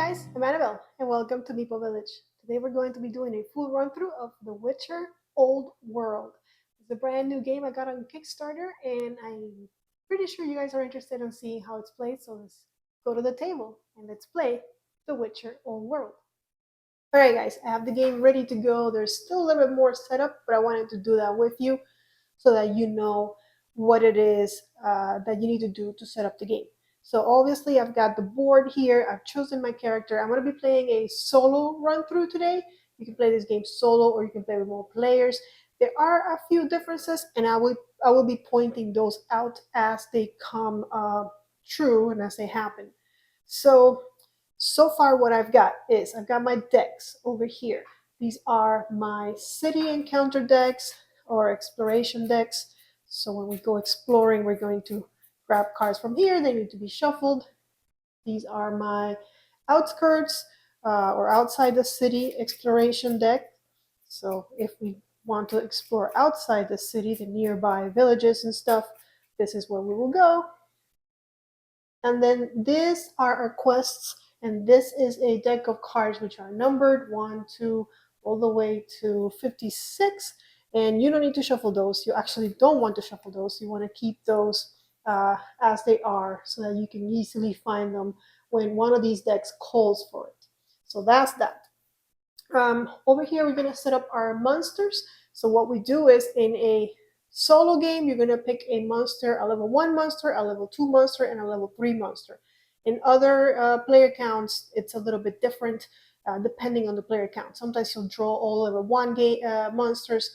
guys, I'm Annabelle, and welcome to Meeple Village. Today we're going to be doing a full run-through of The Witcher Old World. It's a brand new game I got on Kickstarter, and I'm pretty sure you guys are interested in seeing how it's played, so let's go to the table and let's play The Witcher Old World. Alright guys, I have the game ready to go. There's still a little bit more setup, but I wanted to do that with you so that you know what it is that you need to do to set up the game. So obviously I've got the board here. I've chosen my character. I'm going to be playing a solo run through today. You can play this game solo or you can play with more players. There are a few differences and I will be pointing those out as they come true and as they happen. So far what I've got is I've got my decks over here. These are my city encounter decks or exploration decks. So when we go exploring, we're going to grab cards from here. They need to be shuffled. These are my outskirts or outside the city exploration deck. So if we want to explore outside the city, the nearby villages and stuff, this is where we will go. And then these are our quests, and this is a deck of cards which are numbered 1, 2, all the way to 56. And you don't need to shuffle those. You actually don't want to shuffle those. You want to keep those as they are so that you can easily find them when one of these decks calls for it. So that's that. Over here, we're going to set up our monsters. So what we do is in a solo game, you're going to pick a monster, a level 1 monster, a level 2 monster, and a level 3 monster. In other player counts, it's a little bit different depending on the player count. Sometimes you'll draw all level 1 monsters,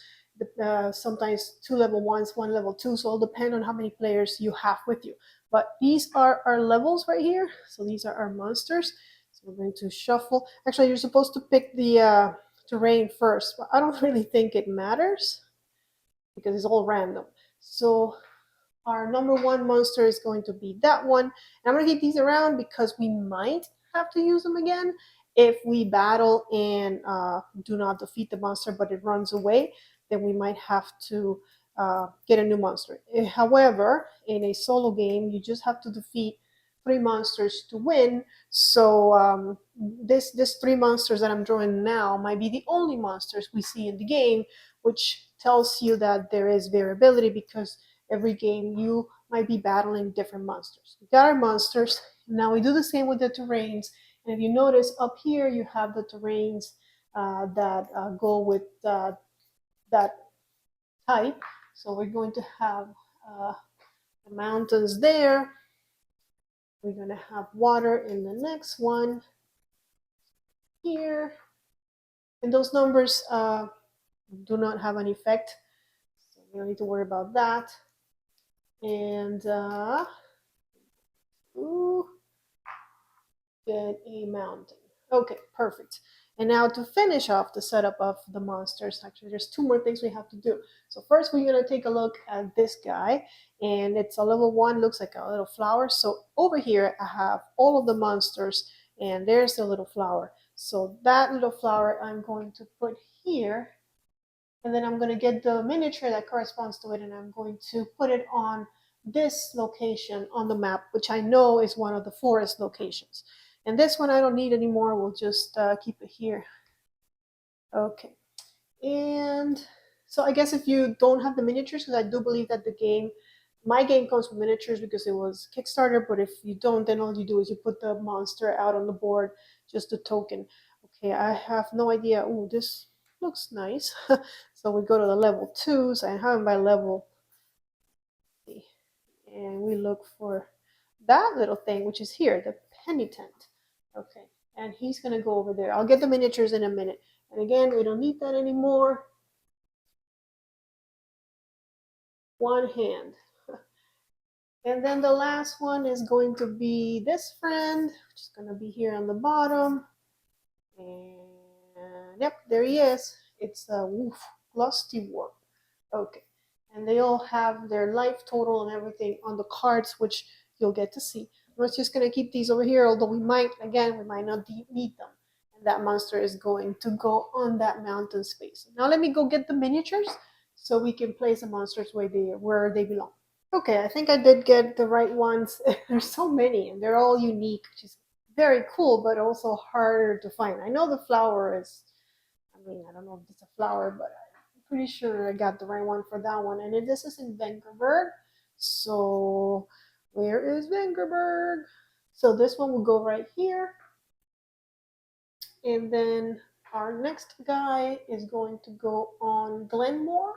sometimes 2 level 1s, 1 level 2, so it'll depend on how many players you have with you. But these are our levels right here, so these are our monsters. So we're going to shuffle. Actually, you're supposed to pick the terrain first, but I don't really think it matters because it's all random. So our number 1 monster is going to be that one. And I'm going to keep these around because we might have to use them again if we battle and do not defeat the monster, but it runs away. Then we might have to get a new monster. However, in a solo game, you just have to defeat 3 monsters to win. So this 3 monsters that I'm drawing now might be the only monsters we see in the game, which tells you that there is variability because every game you might be battling different monsters. We got our monsters. Now we do the same with the terrains. And if you notice up here, you have the terrains that go with that type. So we're going to have the mountains there. We're going to have water in the next one here. And those numbers do not have an effect. So we don't need to worry about that. And get a mountain. Okay, perfect. And now to finish off the setup of the monsters, actually there's 2 more things we have to do. So first we're going to take a look at this guy, and it's a level 1, looks like a little flower. So over here I have all of the monsters, and there's the little flower. So that little flower I'm going to put here, and then I'm going to get the miniature that corresponds to it, and I'm going to put it on this location on the map, which I know is one of the forest locations. And this one I don't need anymore. We'll just keep it here. Okay. And so I guess if you don't have the miniatures, because I do believe that my game comes with miniatures because it was Kickstarter, but if you don't, then all you do is you put the monster out on the board, just a token. Okay, I have no idea. Oh, this looks nice. So we go to the level 2s. I have them by level. And we look for that little thing, which is here, the penitent. Okay, and he's going to go over there. I'll get the miniatures in a minute. And again, we don't need that anymore. 1 hand. And then the last one is going to be this friend, which is going to be here on the bottom. And yep, there he is. It's a lusty warp. Okay, and they all have their life total and everything on the cards, which you'll get to see. We're just going to keep these over here, although we might not need them. And that monster is going to go on that mountain space. Now let me go get the miniatures so we can place the monsters where they belong. Okay, I think I did get the right ones. There's so many, and they're all unique, which is very cool, but also harder to find. I know the flower is, I mean, I don't know if it's a flower, but I'm pretty sure I got the right one for that one. And this is in Vancouver. So where is Vancouver? So this one will go right here. And then our next guy is going to go on Glenmore,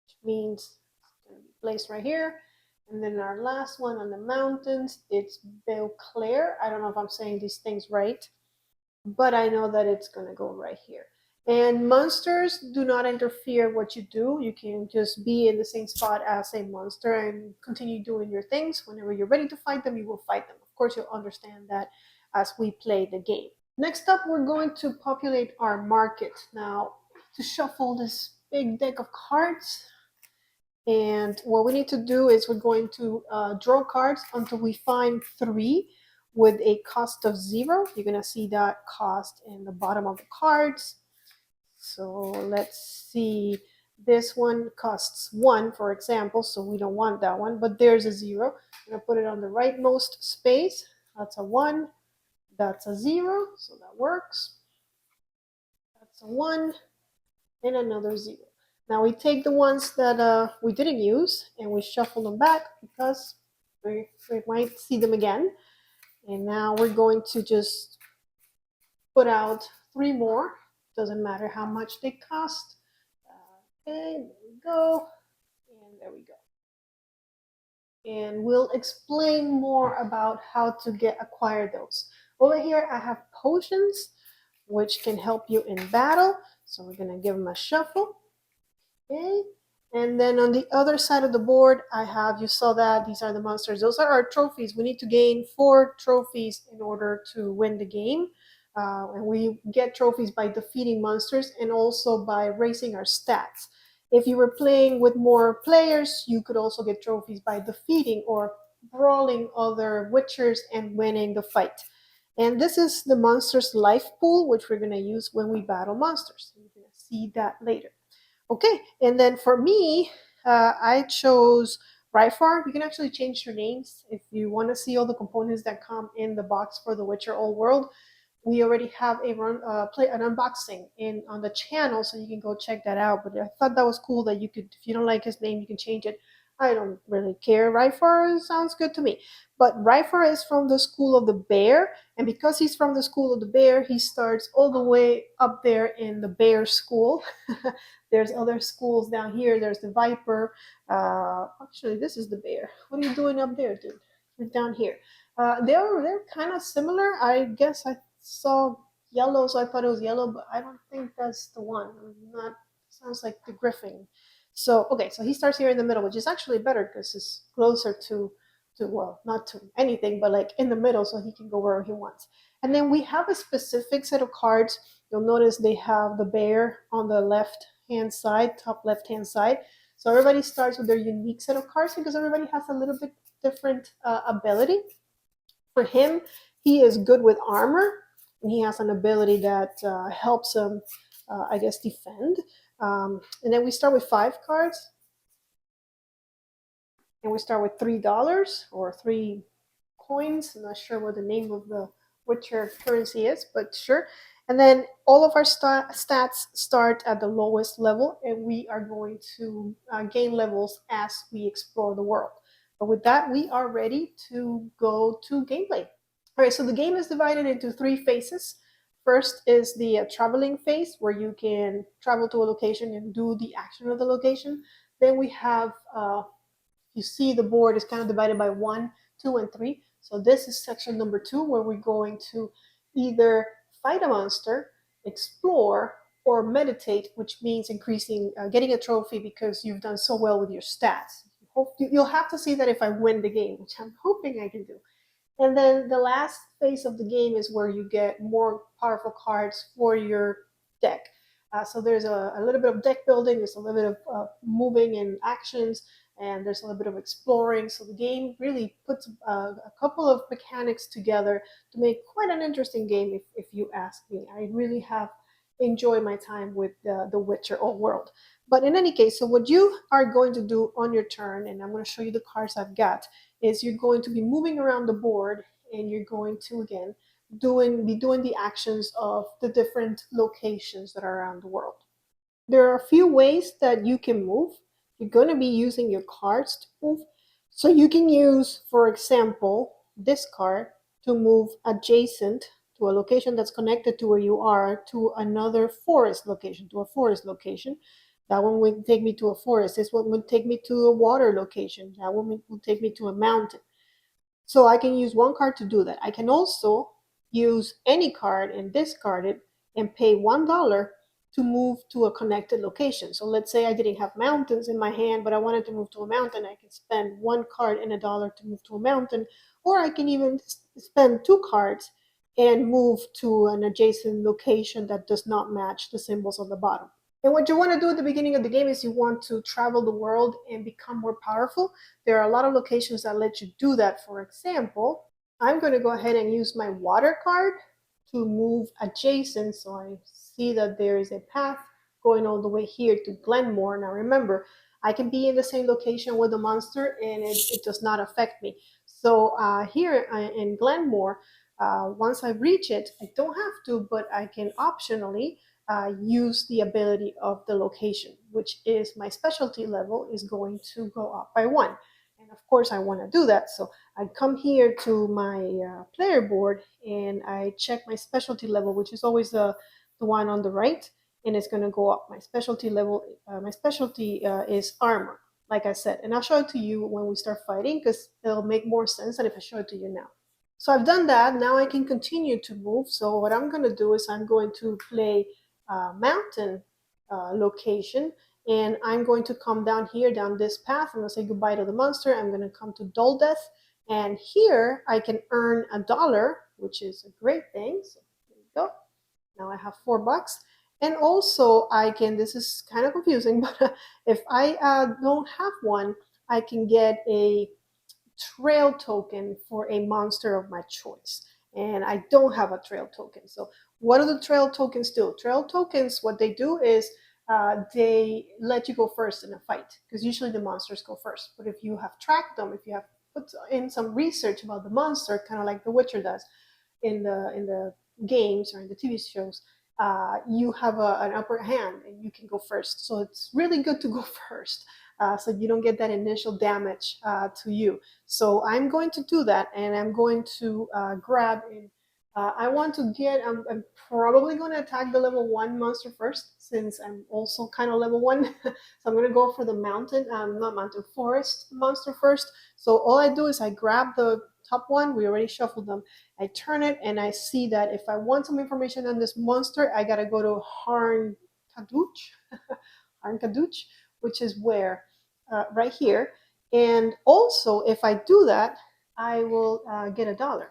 which means it's going to be placed right here. And then our last one on the mountains, it's Beauclair. I don't know if I'm saying these things right, but I know that it's going to go right here. And monsters do not interfere what you do. You can just be in the same spot as a monster and continue doing your things. Whenever you're ready to fight them, you will fight them. Of course, you'll understand that as we play the game. Next up, we're going to populate our market. Now, to shuffle this big deck of cards, and what we need to do is we're going to draw cards until we find 3 with a cost of 0. You're going to see that cost in the bottom of the cards. So let's see. This one costs 1, for example, so we don't want that one, but there's a 0. I'm going to put it on the rightmost space. That's a 1. That's a 0, so that works. That's a 1 and another 0. Now we take the ones that we didn't use and we shuffle them back because we might see them again. And now we're going to just put out 3 more. Doesn't matter how much they cost. Okay, there we go. And there we go. And we'll explain more about how to acquire those. Over here I have potions, which can help you in battle. So we're going to give them a shuffle. Okay. And then on the other side of the board, I have, you saw that, these are the monsters. Those are our trophies. We need to gain 4 trophies in order to win the game. And we get trophies by defeating monsters and also by raising our stats. If you were playing with more players, you could also get trophies by defeating or brawling other witchers and winning the fight. And this is the monster's life pool, which we're going to use when we battle monsters. You're going to see that later. Okay, and then for me, I chose Ryfar. You can actually change your names if you want to see all the components that come in the box for the Witcher Old World. We already have an unboxing on the channel, so you can go check that out. But I thought that was cool that you could, if you don't like his name, you can change it. I don't really care. Ryfar sounds good to me. But Ryfar is from the School of the Bear, and because he's from the School of the Bear, he starts all the way up there in the Bear School. There's other schools down here. There's the Viper. Actually, this is the Bear. What are you doing up there, dude? You're down here. They're kind of similar. I guess I saw yellow, so I thought it was yellow, but I don't think that's the one. Not sounds like the Griffin. So okay, so he starts here in the middle, which is actually better because it's closer to well, not to anything, but like in the middle, so he can go wherever he wants. And then we have a specific set of cards. You'll notice they have the bear on the left-hand side, top left-hand side. So everybody starts with their unique set of cards because everybody has a little bit different ability. For him, he is good with armor, and he has an ability that helps him, I guess, defend. And then we start with 5 cards. And we start with $3 or 3 coins. I'm not sure what the name of the Witcher currency is, but sure. And then all of our stats start at the lowest level, and we are going to gain levels as we explore the world. But with that, we are ready to go to gameplay. All right, so the game is divided into 3 phases. First is the traveling phase, where you can travel to a location and do the action of the location. Then we have you see the board is kind of divided by 1, 2, and 3. So this is section number 2, where we're going to either fight a monster, explore, or meditate, which means getting a trophy because you've done so well with your stats. You'll have to see that if I win the game, which I'm hoping I can do. And then the last phase of the game is where you get more powerful cards for your deck. So there's a little bit of deck building, there's a little bit of moving and actions, and there's a little bit of exploring. So the game really puts a couple of mechanics together to make quite an interesting game, if you ask me. I really have enjoyed my time with the Witcher Old World. But in any case, so what you are going to do on your turn, and I'm going to show you the cards I've got, is you're going to be moving around the board, and you're going to, again, be doing the actions of the different locations that are around the world. There are a few ways that you can move. You're going to be using your cards to move. So you can use, for example, this card to move adjacent to a location that's connected to where you are to another forest location, to a forest location. That one would take me to a forest. This one would take me to a water location. That one will take me to a mountain. So I can use one card to do that. I can also use any card and discard it and pay $1 to move to a connected location. So let's say I didn't have mountains in my hand, but I wanted to move to a mountain. I can spend one card and $1 to move to a mountain, or I can even spend two cards and move to an adjacent location that does not match the symbols on the bottom. And what you want to do at the beginning of the game is you want to travel the world and become more powerful. There are a lot of locations that let you do that. For example, I'm going to go ahead and use my water card to move adjacent. So I see that there is a path going all the way here to Glenmore. Now remember, I can be in the same location with the monster and it does not affect me. So here in Glenmore, once I reach it, I don't have to, but I can optionally use the ability of the location, which is my specialty level is going to go up by 1. And of course I want to do that. So I come here to my player board and I check my specialty level, which is always the one on the right, and it's going to go up. My specialty level, my specialty is armor, like I said. And I'll show it to you when we start fighting because it'll make more sense than if I show it to you now. So I've done that. Now I can continue to move. So what I'm going to do is I'm going to play mountain location, and I'm going to come down here, down this path. I'm going to say goodbye to the monster. I'm going to come to Dull Death, and here I can earn $1, which is a great thing. So there you go. Now I have $4. And also I can, this is kind of confusing, but if I don't have one, I can get a trail token for a monster of my choice. And I don't have a trail token. So what do the trail tokens do? Trail tokens, what they do is they let you go first in a fight, because usually the monsters go first. But if you have tracked them, if you have put in some research about the monster, kind of like The Witcher does in the games or in the TV shows, you have an upper hand and you can go first. So it's really good to go first, so you don't get that initial damage to you. So I'm going to do that, and I'm going to grab in. I want to get, I'm probably going to attack the level 1 monster first, since I'm also kind of level 1. So I'm going to go for the mountain, not mountain, forest monster first. So all I do is I grab the top one. We already shuffled them. I turn it and I see that if I want some information on this monster, I got to go to Harn Kaduch, which is where? Right here. And also, if I do that, I will get $1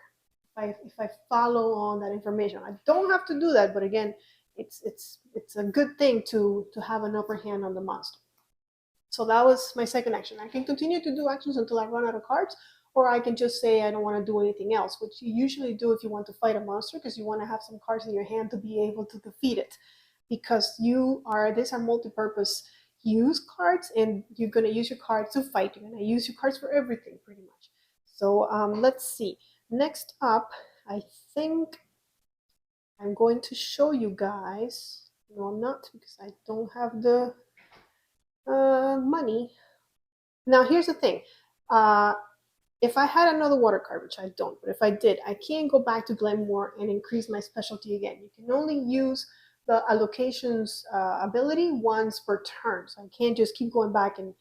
if I follow on that information. I don't have to do that, but again, it's a good thing to have an upper hand on the monster. So that was my second action. I can continue to do actions until I run out of cards, or I can just say I don't want to do anything else, which you usually do if you want to fight a monster, because you want to have some cards in your hand to be able to defeat it. Because these are multi-purpose use cards, and you're going to use your cards to fight. You're going to use your cards for everything, pretty much. So let's see. Next up, I think I'm going to show you guys. No, I'm not, because I don't have the money. Now, here's the thing. If I had another water card, which I don't, but if I did, I can't go back to Glenmore and increase my specialty again. You can only use the allocations ability once per turn. So I can't just keep going back and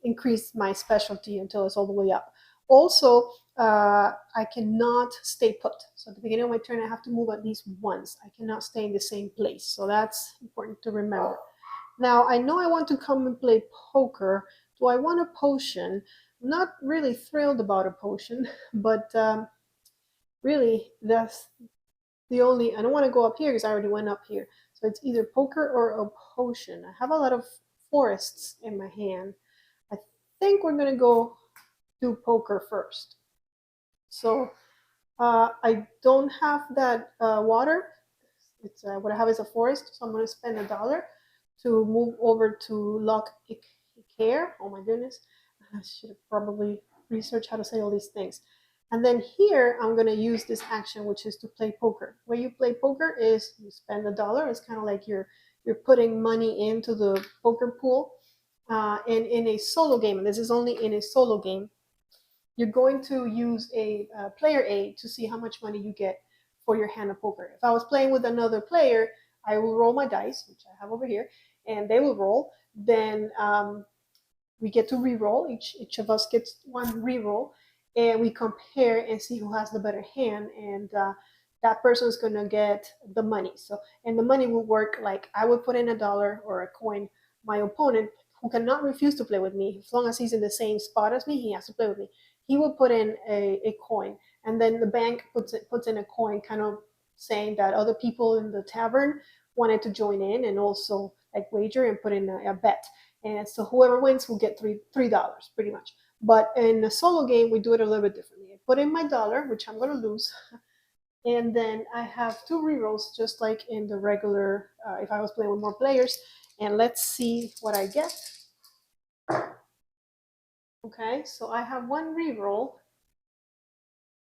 increase my specialty until it's all the way up. Also, I cannot stay put. So at the beginning of my turn, I have to move at least once. I cannot stay in the same place. So that's important to remember. Now, I know I want to come and play poker. Do I want a potion? I'm not really thrilled about a potion, but really, that's the only, I don't want to go up here because I already went up here. So it's either poker or a potion. I have a lot of forests in my hand. I think we're going to go do poker first. So I don't have that water. It's what I have is a forest, so I'm going to spend $1 to move over to Loch Care. Oh my goodness, I should have probably research how to say all these things. And then here, I'm going to use this action, which is to play poker. Where you play poker is you spend $1. It's kind of like you're putting money into the poker pool. And in a solo game, and this is only in a solo game, you're going to use a player aid to see how much money you get for your hand of poker. If I was playing with another player, I will roll my dice, which I have over here, and they will roll. Then we get to re-roll. Each of us gets one re-roll, and we compare and see who has the better hand, and that person is going to get the money. So, and the money will work like I would put in $1 or a coin. My opponent, who cannot refuse to play with me, as long as he's in the same spot as me, he has to play with me. He will put in a coin, and then the bank puts in a coin, kind of saying that other people in the tavern wanted to join in and also like wager and put in a bet. And so whoever wins will get $3 pretty much. But in a solo game, we do it a little bit differently. I put in my dollar, which I'm going to lose, and then I have two rerolls, just like in the regular, if I was playing with more players. And let's see what I get. Okay, so I have one reroll.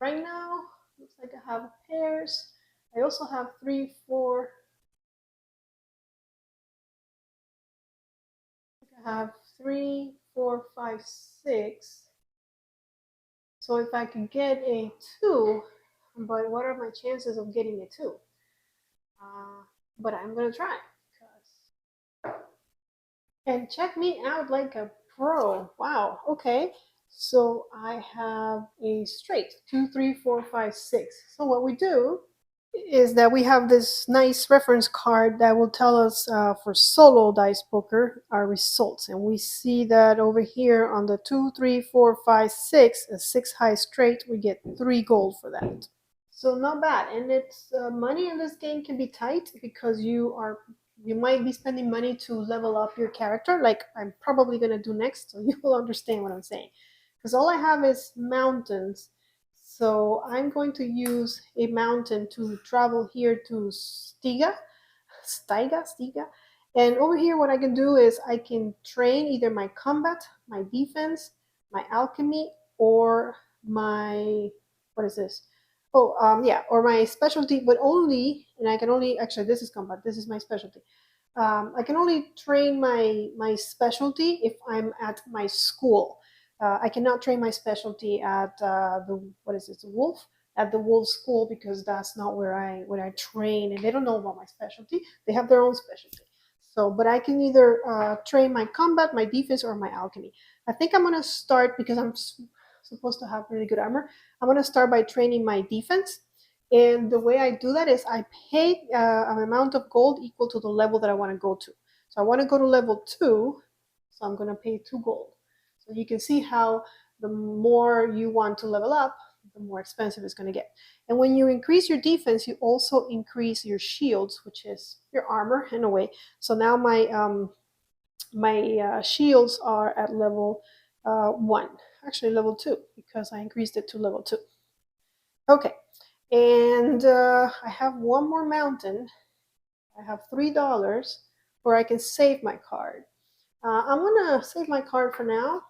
Right now, looks like I have pairs. I also have 3, 4. I have 3, 4, 5, 6. So if I could get a 2, but what are my chances of getting a 2? But I'm gonna try. And check me out like a pro. Wow. Okay. So I have a straight 2, 3, 4, 5, 6. So what we do is that we have this nice reference card that will tell us for solo dice poker our results, and we see that over here on the 2, 3, 4, 5, 6, a 6 high straight, we get 3 gold for that. So not bad, and it's money in this game can be tight because you might be spending money to level up your character, like I'm probably gonna do next, so you will understand what I'm saying. Because all I have is mountains, so I'm going to use a mountain to travel here to Stiga. And over here, what I can do is I can train either my combat, my defense, my alchemy, or my, what is this? Oh, yeah, or my specialty, but only, and I can only, actually, this is combat, this is my specialty. I can only train my specialty if I'm at my school. I cannot train my specialty at the, what is this, the wolf? At the wolf school, because that's not where I train, and they don't know about my specialty. They have their own specialty. So, but I can either train my combat, my defense, or my alchemy. I think I'm gonna start, because I'm supposed to have really good armor. I'm gonna start by training my defense, and the way I do that is I pay an amount of gold equal to the level that I want to go to. So I want to go to level 2, so I'm going to pay 2 gold. So you can see how the more you want to level up, the more expensive it's going to get. And when you increase your defense, you also increase your shields, which is your armor in a way. So now my shields are at level 1, actually level 2, because I increased it to level 2. Okay, and I have one more mountain. I have $3 where I can save my card. I'm gonna save my card for now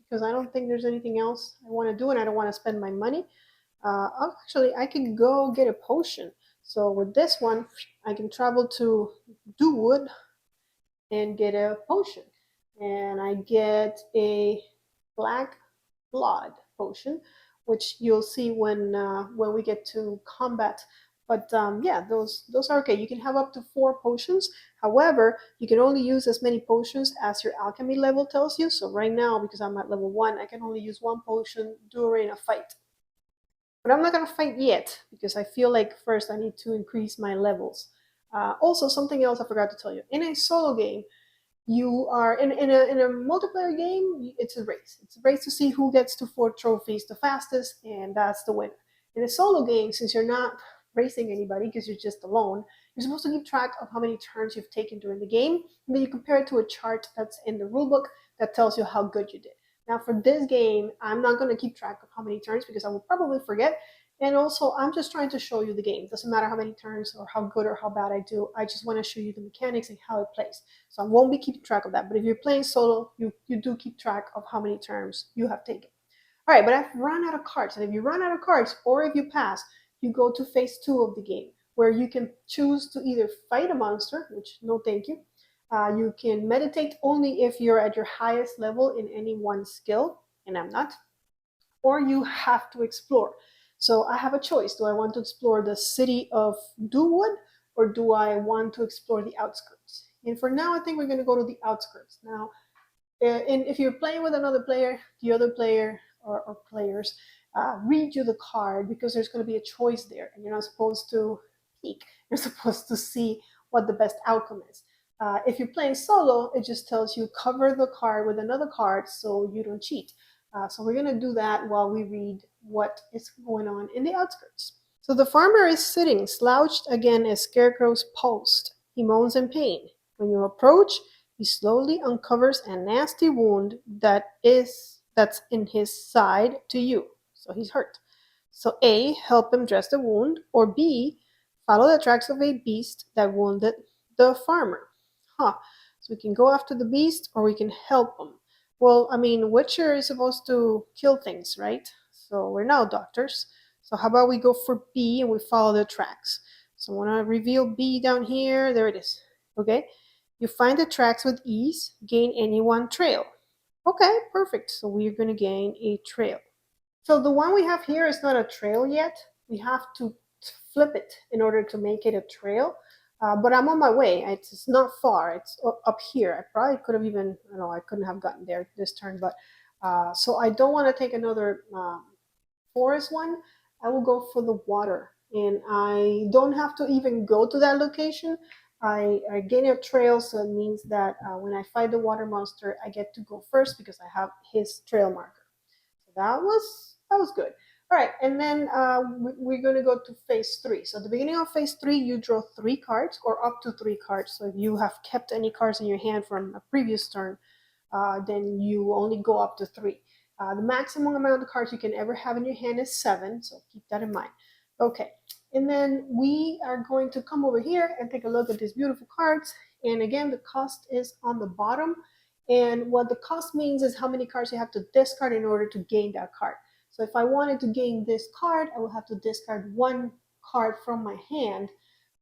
because I don't think there's anything else I want to do, and I don't want to spend my money. Actually, I can go get a potion. So with this one, I can travel to Duwood and get a potion, and I get a black blood potion, which you'll see when we get to combat. But yeah, those are okay. You can have up to 4 potions. However, you can only use as many potions as your alchemy level tells you. So right now, because I'm at level 1, I can only use 1 potion during a fight. But I'm not gonna fight yet because I feel like first I need to increase my levels. Also, something else I forgot to tell you. In a solo game, you are in a multiplayer game, it's a race. It's a race to see who gets to 4 trophies the fastest, and that's the winner. In a solo game, since you're not racing anybody because you're just alone, you're supposed to keep track of how many turns you've taken during the game, and then you compare it to a chart that's in the rulebook that tells you how good you did. Now for this game, I'm not going to keep track of how many turns because I will probably forget. And also, I'm just trying to show you the game. It doesn't matter how many turns or how good or how bad I do. I just want to show you the mechanics and how it plays. So I won't be keeping track of that. But if you're playing solo, you do keep track of how many turns you have taken. All right, but I've run out of cards. And if you run out of cards or if you pass, you go to phase two of the game where you can choose to either fight a monster, which no thank you. You can meditate only if you're at your highest level in any one skill, and I'm not, or you have to explore. So I have a choice. Do I want to explore the city of Duwood or do I want to explore the outskirts? And for now, I think we're going to go to the outskirts. Now, and if you're playing with another player, the other player or players read you the card because there's going to be a choice there, and you're not supposed to peek. You're supposed to see what the best outcome is. If you're playing solo, it just tells you cover the card with another card so you don't cheat. So we're going to do that while we read what is going on in the outskirts. So the farmer is sitting slouched against a scarecrow's post. He moans in pain. When you approach, he slowly uncovers a nasty wound that's in his side to you. So he's hurt. So A, help him dress the wound, or B, follow the tracks of a beast that wounded the farmer. Huh. So we can go after the beast or we can help him. Well, I mean, Witcher is supposed to kill things, right? So we're now doctors. So how about we go for B and we follow the tracks? So I want to reveal B down here. There it is. Okay. You find the tracks with ease, gain any one trail. Okay, perfect. So we're going to gain a trail. So the one we have here is not a trail yet. We have to flip it in order to make it a trail. But I'm on my way. It's not far. It's up here. I probably could have even, I couldn't have gotten there this turn. But so I don't want to take another forest one. I will go for the water. And I don't have to even go to that location. I gain a trail, so it means that when I fight the water monster, I get to go first because I have his trail marker. So that was good. All right, and then we're going to go to phase three. So at the beginning of phase three, you draw 3 cards or up to 3 cards. So if you have kept any cards in your hand from a previous turn, then you only go up to 3. The maximum amount of cards you can ever have in your hand is 7, so keep that in mind. Okay, and then we are going to come over here and take a look at these beautiful cards. And again, the cost is on the bottom. And what the cost means is how many cards you have to discard in order to gain that card. So if I wanted to gain this card, I would have to discard 1 card from my hand.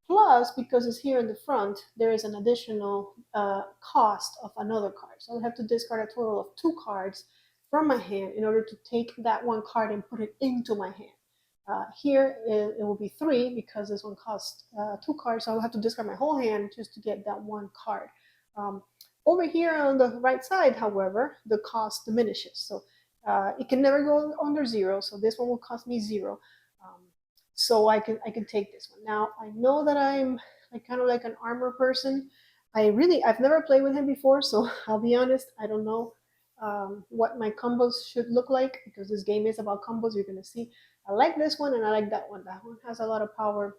Plus, because it's here in the front, there is an additional cost of another card. So I have to discard a total of 2 cards from my hand in order to take that 1 card and put it into my hand. Here it will be 3 because this one costs 2 cards. So I'll have to discard my whole hand just to get that 1 card. Over here on the right side, however, the cost diminishes. So it can never go under 0. So this one will cost me 0. So I can take this one. Now I know that I'm kind of like an armor person. I've never played with him before, so I'll be honest, I don't know what my combos should look like because this game is about combos. You're gonna see. I like this one and I like that one. That one has a lot of power,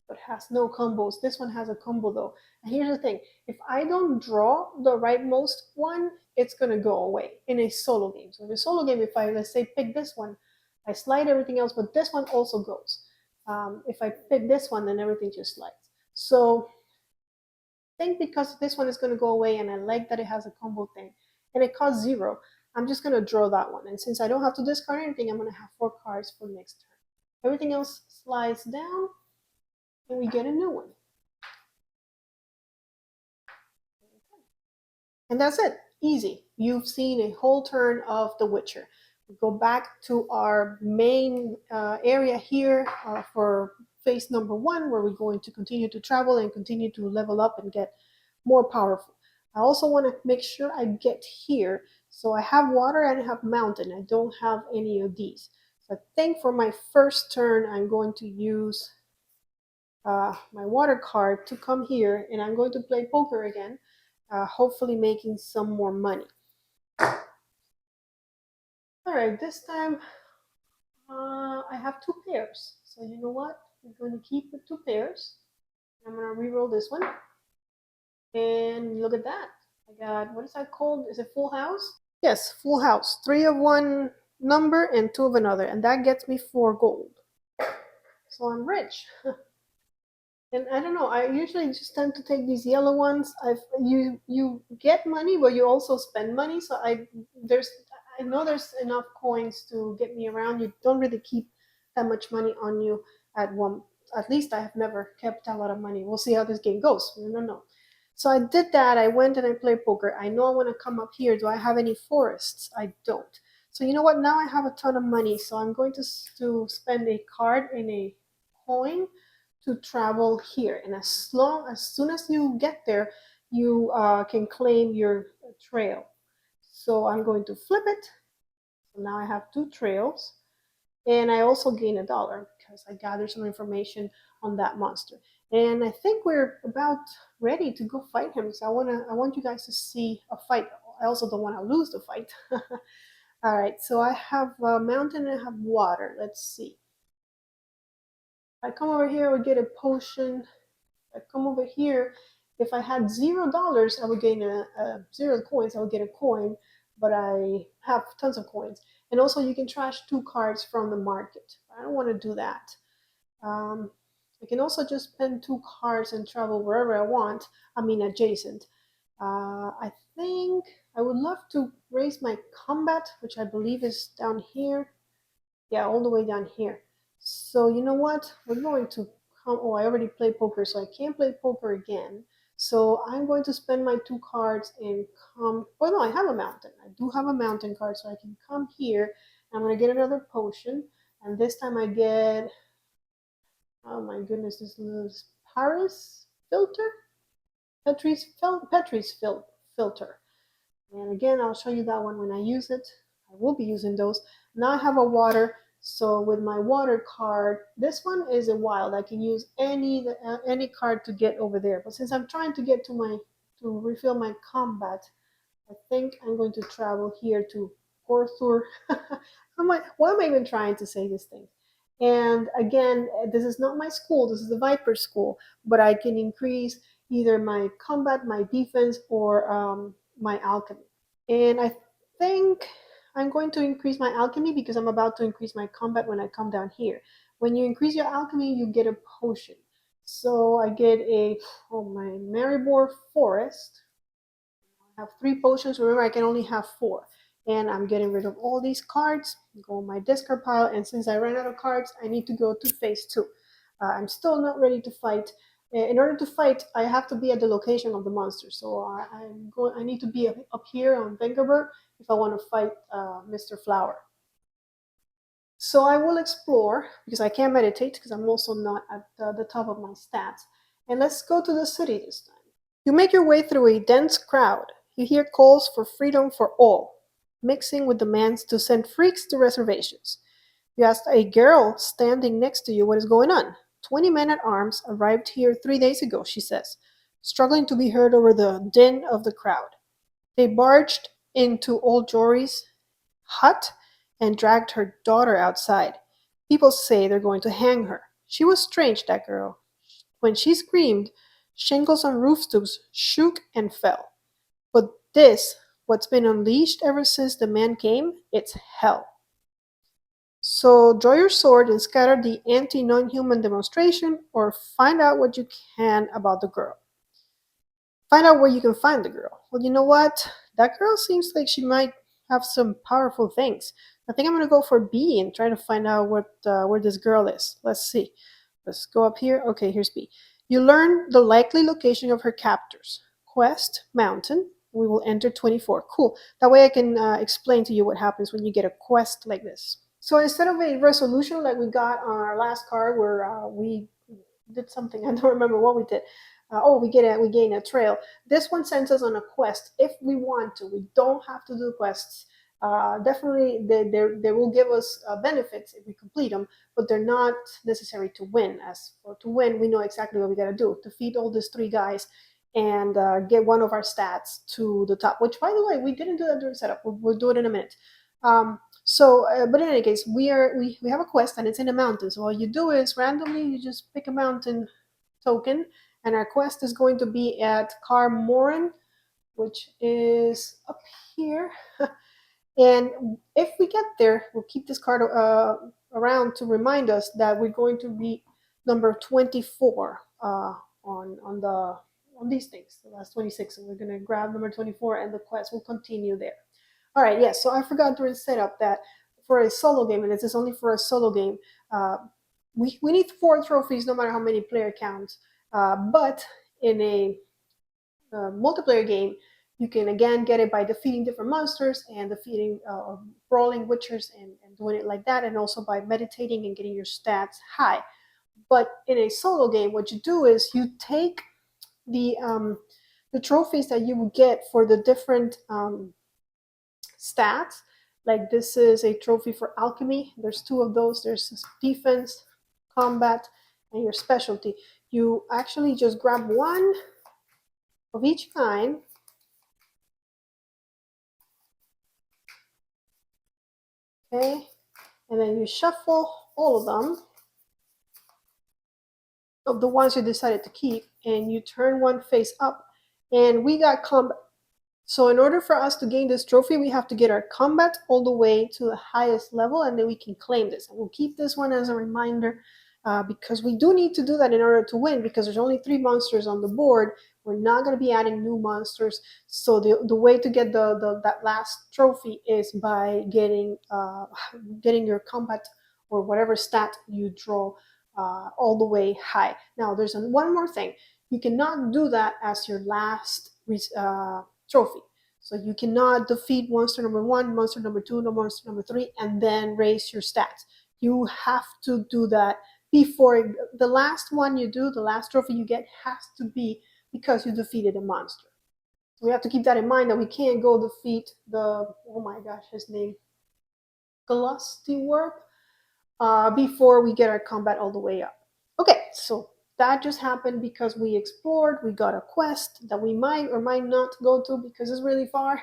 but has no combos. This one has a combo though. And here's the thing: if I don't draw the rightmost one, it's gonna go away in a solo game. So in a solo game, if I let's say pick this one, I slide everything else, but this one also goes. If I pick this one, then everything just slides. So I think because this one is going to go away and I like that it has a combo thing and it costs 0, I'm just going to draw that one. And since I don't have to discard anything, I'm going to have 4 cards for next turn. Everything else slides down and we get a new one. And that's it. Easy. You've seen a whole turn of The Witcher. We go back to our main area here for phase number 1, where we're going to continue to travel and continue to level up and get more powerful. I also want to make sure I get here. So I have water and I have mountain. I don't have any of these. So I think for my first turn, I'm going to use my water card to come here, and I'm going to play poker again, hopefully making some more money. All right, this time I have 2 pairs. So you know what? I'm going to keep the 2 pairs. I'm going to re-roll this one. And look at that. I got, what is that called? Is it full house? Yes, full house. 3 of one number and 2 of another. And that gets me 4 gold. So I'm rich. And I don't know, I usually just tend to take these yellow ones. You get money, but you also spend money. So I know there's enough coins to get me around. You don't really keep that much money on you at one. At least I have never kept a lot of money. We'll see how this game goes. We don't know. So I did that. I went and I played poker. I know I want to come up here. Do I have any forests? I don't. So you know what? Now I have a ton of money. So I'm going to spend a card and a coin to travel here. And as soon as you get there, you can claim your trail. So I'm going to flip it. So now I have two trails. And I also gain $1 because I gathered some information on that monster. And I think we're about ready to go fight him. So I want you guys to see a fight. I also don't want to lose the fight. All right, so I have a mountain and I have water. Let's see. If I come over here, I would get a potion. If I come over here, if I had $0, I would gain a 0 coins. I would get a coin, but I have tons of coins. And also, you can trash 2 cards from the market. I don't want to do that. I can also just spend 2 cards and travel wherever I want. I mean, adjacent. I think I would love to raise my combat, which I believe is down here. Yeah, all the way down here. So you know what? We're going to come. Oh, I already played poker, so I can't play poker again. So I'm going to spend my 2 cards and come. Well, no, I have a mountain. I do have a mountain card, so I can come here. I'm going to get another potion. And this time I get, oh my goodness, this is Paris filter? Petri's filter. And again, I'll show you that one when I use it. I will be using those. Now I have a water. So with my water card, this one is a wild. I can use any card to get over there. But since I'm trying to get to refill my combat, I think I'm going to travel here to Orthur. Why am I even trying to say these things? And again, this is not my school. This is the Viper school. But I can increase either my combat, my defense, or my alchemy. And I think I'm going to increase my alchemy because I'm about to increase my combat when I come down here. When you increase your alchemy, you get a potion. So I get my Maribor Forest. I have 3 potions. Remember, I can only have 4. And I'm getting rid of all these cards, go on my discard pile. And since I ran out of cards, I need to go to phase 2. I'm still not ready to fight. In order to fight, I have to be at the location of the monster. So I need to be up here on Vengerberg if I want to fight Mr. Flower. So I will explore because I can't meditate because I'm also not at the top of my stats. And let's go to the city this time. You make your way through a dense crowd. You hear calls for freedom for all, mixing with demands to send freaks to reservations. You ask a girl standing next to you what is going on. 20 men at arms arrived here 3 days ago, she says, struggling to be heard over the din of the crowd. They barged into old Jory's hut and dragged her daughter outside. People say they're going to hang her. She was strange, that girl. When she screamed, shingles on rooftops shook and fell. But this, what's been unleashed ever since the man came, it's hell. So draw your sword and scatter the anti-non-human demonstration, or find out what you can about the girl. Find out where you can find the girl. Well, you know what? That girl seems like she might have some powerful things. I think I'm gonna go for B and try to find out where this girl is. Let's see. Let's go up here. Okay, here's B. You learn the likely location of her captors. Quest Mountain. We will enter 24. Cool. That way I can explain to you what happens when you get a quest like this. So instead of a resolution like we got on our last card where we did something, I don't remember what we did. We gain a trail. This one sends us on a quest if we want to. We don't have to do quests. Definitely, they will give us benefits if we complete them, but they're not necessary to win. As for to win, we know exactly what we got to do: defeat all these 3 guys and get one of our stats to the top. Which, by the way, we didn't do that during setup. We'll do it in a minute. But in any case, we have a quest and it's in a mountain. So all you do is randomly you just pick a mountain token, and our quest is going to be at Carmoran, which is up here. And if we get there, we'll keep this card around to remind us that we're going to be number 24 on these things. So that's 26. So we're going to grab number 24, and the quest will continue there. All right, yes. So I forgot during setup that for a solo game, and this is only for a solo game, uh, we need 4 trophies no matter how many player counts. But in a multiplayer game, you can again get it by defeating different monsters and defeating brawling witchers and doing it like that, and also by meditating and getting your stats high. But in a solo game, what you do is you take the um, the trophies that you would get for the different stats. Like this is a trophy for alchemy. There's 2 of those. There's defense, combat, and your specialty. You actually just grab one of each kind. Okay, and then you shuffle all of them, of the ones you decided to keep, and you turn one face up. And we got combat. So in order for us to gain this trophy, we have to get our combat all the way to the highest level, and then we can claim this. And we'll keep this one as a reminder because we do need to do that in order to win, because there's only 3 monsters on the board. We're not going to be adding new monsters. So the way to get that last trophy is by getting your combat or whatever stat you draw all the way high. Now, there's one more thing. You cannot do that as your last trophy. So you cannot defeat monster number 1, monster number 2, monster number 3, and then raise your stats. You have to do that before the last one you do, the last trophy you get has to be because you defeated a monster. So we have to keep that in mind, that we can't go defeat the, oh my gosh, his name, Glustywarp, before we get our combat all the way up. Okay, so that just happened because we explored, we got a quest that we might or might not go to because it's really far.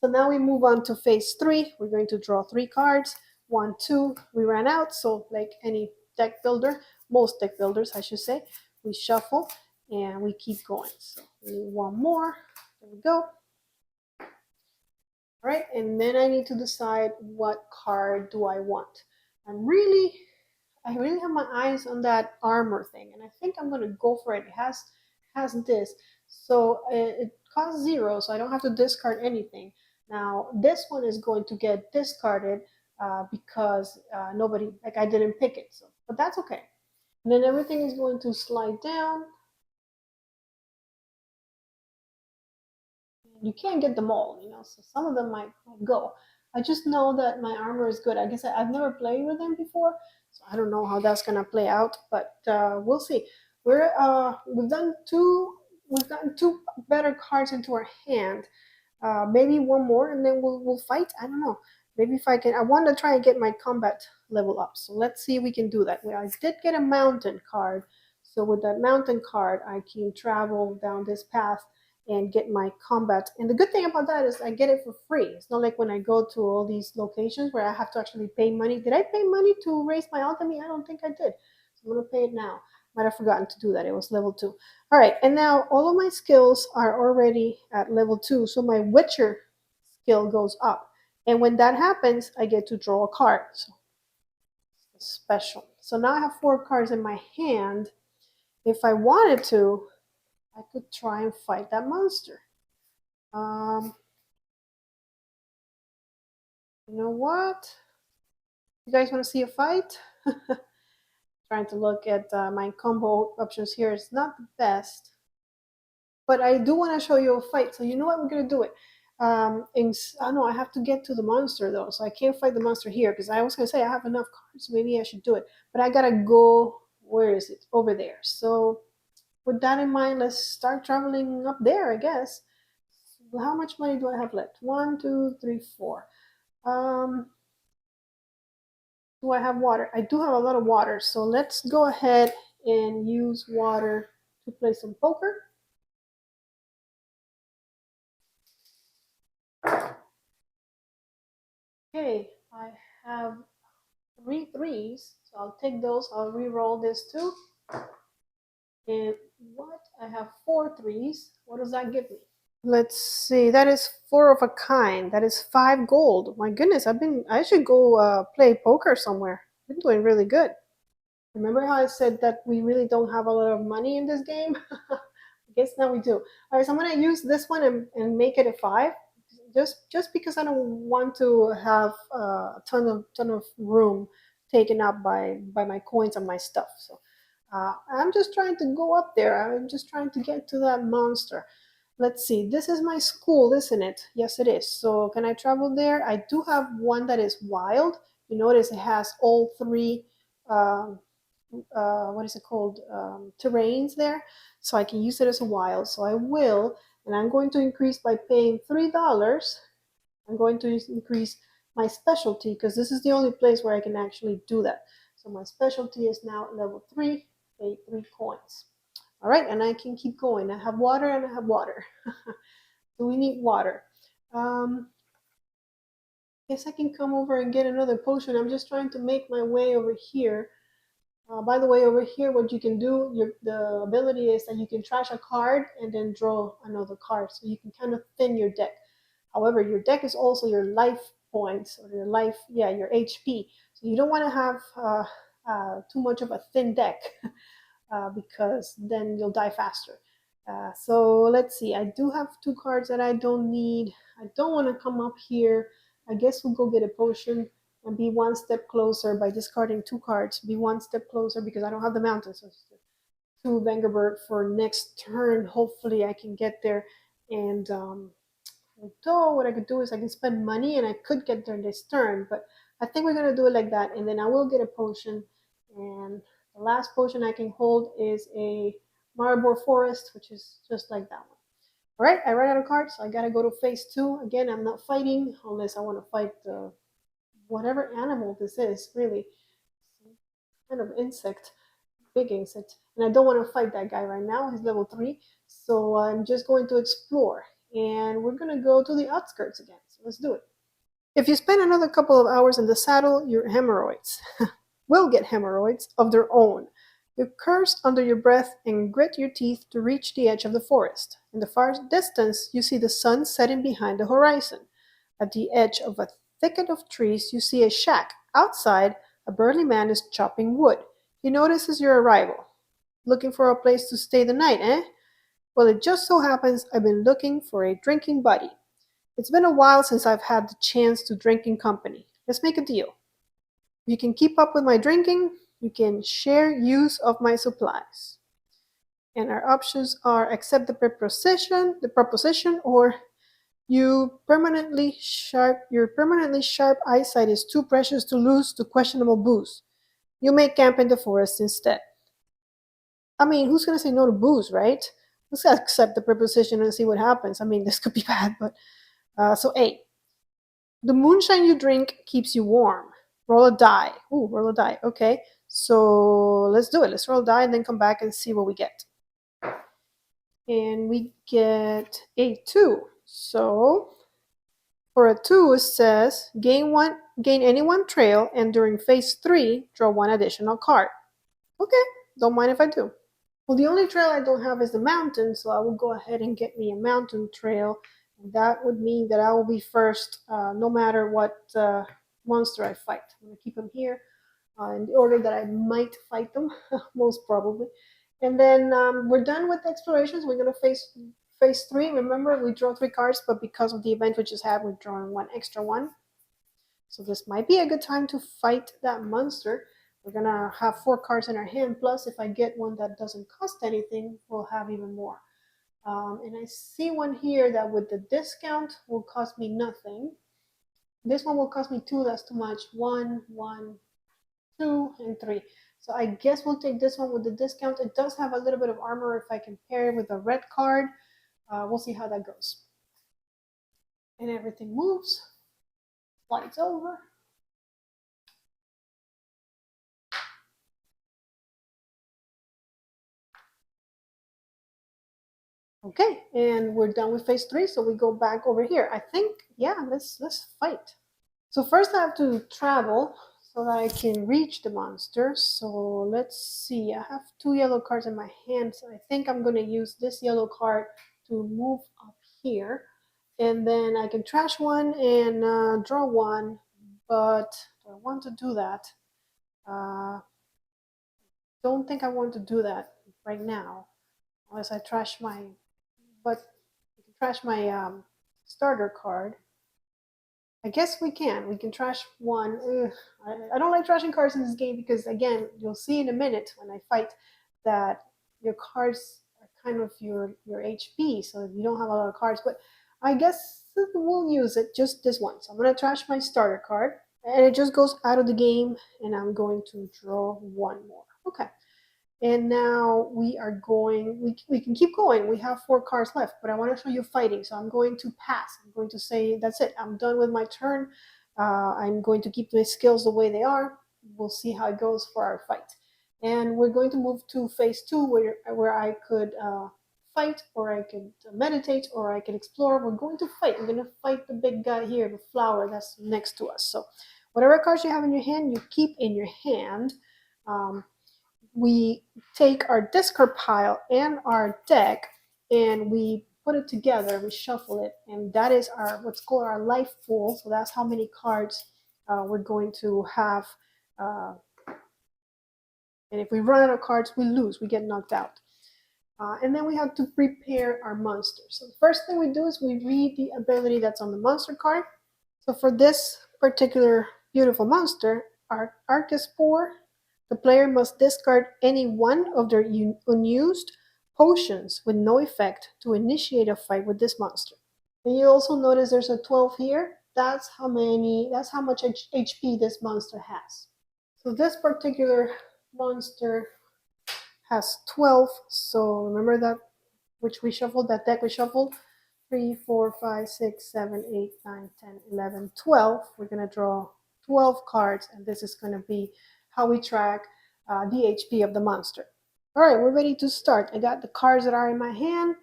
So now we move on to phase 3. We're going to draw 3 cards. 1, 2, we ran out. So like any deck builder, most deck builders, I should say, we shuffle and we keep going. So we need 1 more. There we go. All right, and then I need to decide what card do I want. I really have my eyes on that armor thing, and I think I'm gonna go for it. It has this, so it costs 0, so I don't have to discard anything. Now this one is going to get discarded because nobody, like I didn't pick it, so but that's okay. And then everything is going to slide down. You can't get them all, so some of them might go. I just know that my armor is good. I guess I've never played with them before, so I don't know how that's gonna play out, but we'll see. We've done two. We've gotten 2 better cards into our hand. Maybe 1 more, and then we'll fight. I don't know. Maybe if I can. I want to try and get my combat level up. So let's see if we can do that. Well, I did get a mountain card. So with that mountain card, I can travel down this path and get my combat. And the good thing about that is I get it for free. It's not like when I go to all these locations where I have to actually pay money. Did I pay money to raise my alchemy? I don't think I did. So I'm going to pay it now. Might have forgotten to do that. It was level 2. All right, and now all of my skills are already at level 2. So my Witcher skill goes up. And when that happens, I get to draw a card. So special. So now I have 4 cards in my hand. If I wanted to, I could try and fight that monster. You know what? You guys want to see a fight? Trying to look at my combo options here. It's not the best, but I do want to show you a fight. So you know what? We're going to do it. Oh no, I have to get to the monster though, so I can't fight the monster here because I was going to say I have enough cards. Maybe I should do it, but I got to go. Where is it? Over there. So with that in mind, let's start traveling up there, I guess. How much money do I have left? 1, 2, 3, 4. Do I have water? I do have a lot of water, so let's go ahead and use water to play some poker. Okay, I have 3 threes, so I'll take those. I'll re-roll this too. And what? I have 4 threes. What does that give me? Let's see. That is 4 of a kind. That is 5 gold. My goodness, I should go play poker somewhere. I've been doing really good. Remember how I said that we really don't have a lot of money in this game? I guess now we do. All right, so I'm gonna use this one and make it a 5. just because I don't want to have a ton of room taken up by my coins and my stuff. So I'm just trying to go up there. I'm just trying to get to that monster. Let's see. This is my school, isn't it? Yes, it is. So can I travel there? I do have one that is wild. You notice it has all three. Um, what is it called? Terrains there, so I can use it as a wild. So I will, and I'm going to increase by paying $3. I'm going to increase my specialty because this is the only place where I can actually do that. So my specialty is now level 3, pay 3 coins. All right, and I can keep going. I have water and I have water. So we need water. Guess I can come over and get another potion. I'm just trying to make my way over here. By the way, over here, what you can do, the ability is that you can trash a card and then draw another card. So you can kind of thin your deck. However, your deck is also your life points or your life, yeah, your HP. So you don't want to have too much of a thin deck because then you'll die faster. So let's see. I do have 2 cards that I don't need. I don't want to come up here. I guess we'll go get a potion and be one step closer by discarding 2 cards. Be one step closer because I don't have the mountain. So 2 Vengerbird for next turn. Hopefully I can get there. And although what I could do is I can spend money and I could get there this turn. But I think we're going to do it like that. And then I will get a potion. And the last potion I can hold is a Maribor Forest, which is just like that one. All right, I ran out of cards, so I gotta go to phase 2. Again, I'm not fighting unless I want to fight the whatever animal this is, really. Some kind of insect, big insect. And I don't want to fight that guy right now, he's level 3. So I'm just going to explore. And we're gonna go to the outskirts again, so let's do it. If you spend another couple of hours in the saddle, your hemorrhoids will get hemorrhoids of their own. You curse under your breath and grit your teeth to reach the edge of the forest. In the far distance, you see the sun setting behind the horizon. At the edge of a thicket of trees, you see a shack. Outside, a burly man is chopping wood. He notices your arrival. Looking for a place to stay the night, eh? Well, it just so happens I've been looking for a drinking buddy. It's been a while since I've had the chance to drink in company. Let's make a deal. You can keep up with my drinking, you can share use of my supplies. And our options are accept the proposition, or your permanently sharp eyesight is too precious to lose to questionable booze. You may camp in the forest instead. I mean, who's gonna say no to booze, right? Let's accept the proposition and see what happens. I mean, this could be bad, but so A. The moonshine you drink keeps you warm. Roll a die. Ooh, roll a die. Okay. So let's do it. Let's roll a die and then come back and see what we get. And we get a 2. So for a 2, it says gain any one trail, and during phase 3, draw 1 additional card. Okay, don't mind if I do. Well, the only trail I don't have is the mountain, so I will go ahead and get me a mountain trail. And that would mean that I will be first, no matter what monster I fight. I'm going to keep them here in the order that I might fight them, most probably. And then we're done with the explorations. We're going to phase 3. Remember, we draw 3 cards, but because of the event we just had, we're drawing 1 extra one. So this might be a good time to fight that monster. We're gonna have 4 cards in our hand, plus if I get one that doesn't cost anything, we'll have even more. And I see one here that with the discount will cost me nothing. This one will cost me 2, that's too much. 1, 1, 2, and 3. So I guess we'll take this one with the discount. It does have a little bit of armor if I can pair it with a red card. We'll see how that goes. And everything moves. Slides over. Okay, and we're done with phase 3, so we go back over here. I think, yeah, let's fight. So first I have to travel so that I can reach the monster. So let's see, I have 2 yellow cards in my hand, so I think I'm going to use this yellow card to move up here. And then I can trash one and draw 1, but do I want to do that? Don't think I want to do that right now, unless I trash my, but I can trash my starter card. I guess we can. We can trash one. Ugh, I don't like trashing cards in this game because, again, you'll see in a minute when I fight that your cards are kind of your HP. So you don't have a lot of cards. But I guess we'll use it just this one. So I'm going to trash my starter card. And it just goes out of the game. And I'm going to draw one more. Okay. And now we are going, we can keep going. We have 4 cards left, but I want to show you fighting. So I'm going to pass. I'm going to say, that's it. I'm done with my turn. I'm going to keep my skills the way they are. We'll see how it goes for our fight. And we're going to move to phase 2 where I could fight, or I could meditate, or I can explore. We're going to fight. We're going to fight the big guy here, the flower that's next to us. So whatever cards you have in your hand, you keep in your hand. We take our discard pile and our deck and we put it together, we shuffle it, and that is our what's called our life pool. So that's how many cards we're going to have. Uh, and if we run out of cards, we lose, we get knocked out. And then we have to prepare our monsters. So the first thing we do is we read the ability that's on the monster card. So for this particular beautiful monster, our Archaspore, the player must discard any one of their unused potions with no effect to initiate a fight with this monster. And you also notice there's a 12 here. That's how much HP this monster has. So this particular monster has 12. So remember that which we shuffled, that deck we shuffled. 3, 4, 5, 6, 7, 8, 9, 10, 11, 12. We're going to draw 12 cards, and this is going to be how we track the HP of the monster. All right, we're ready to start. I got the cards that are in my hand.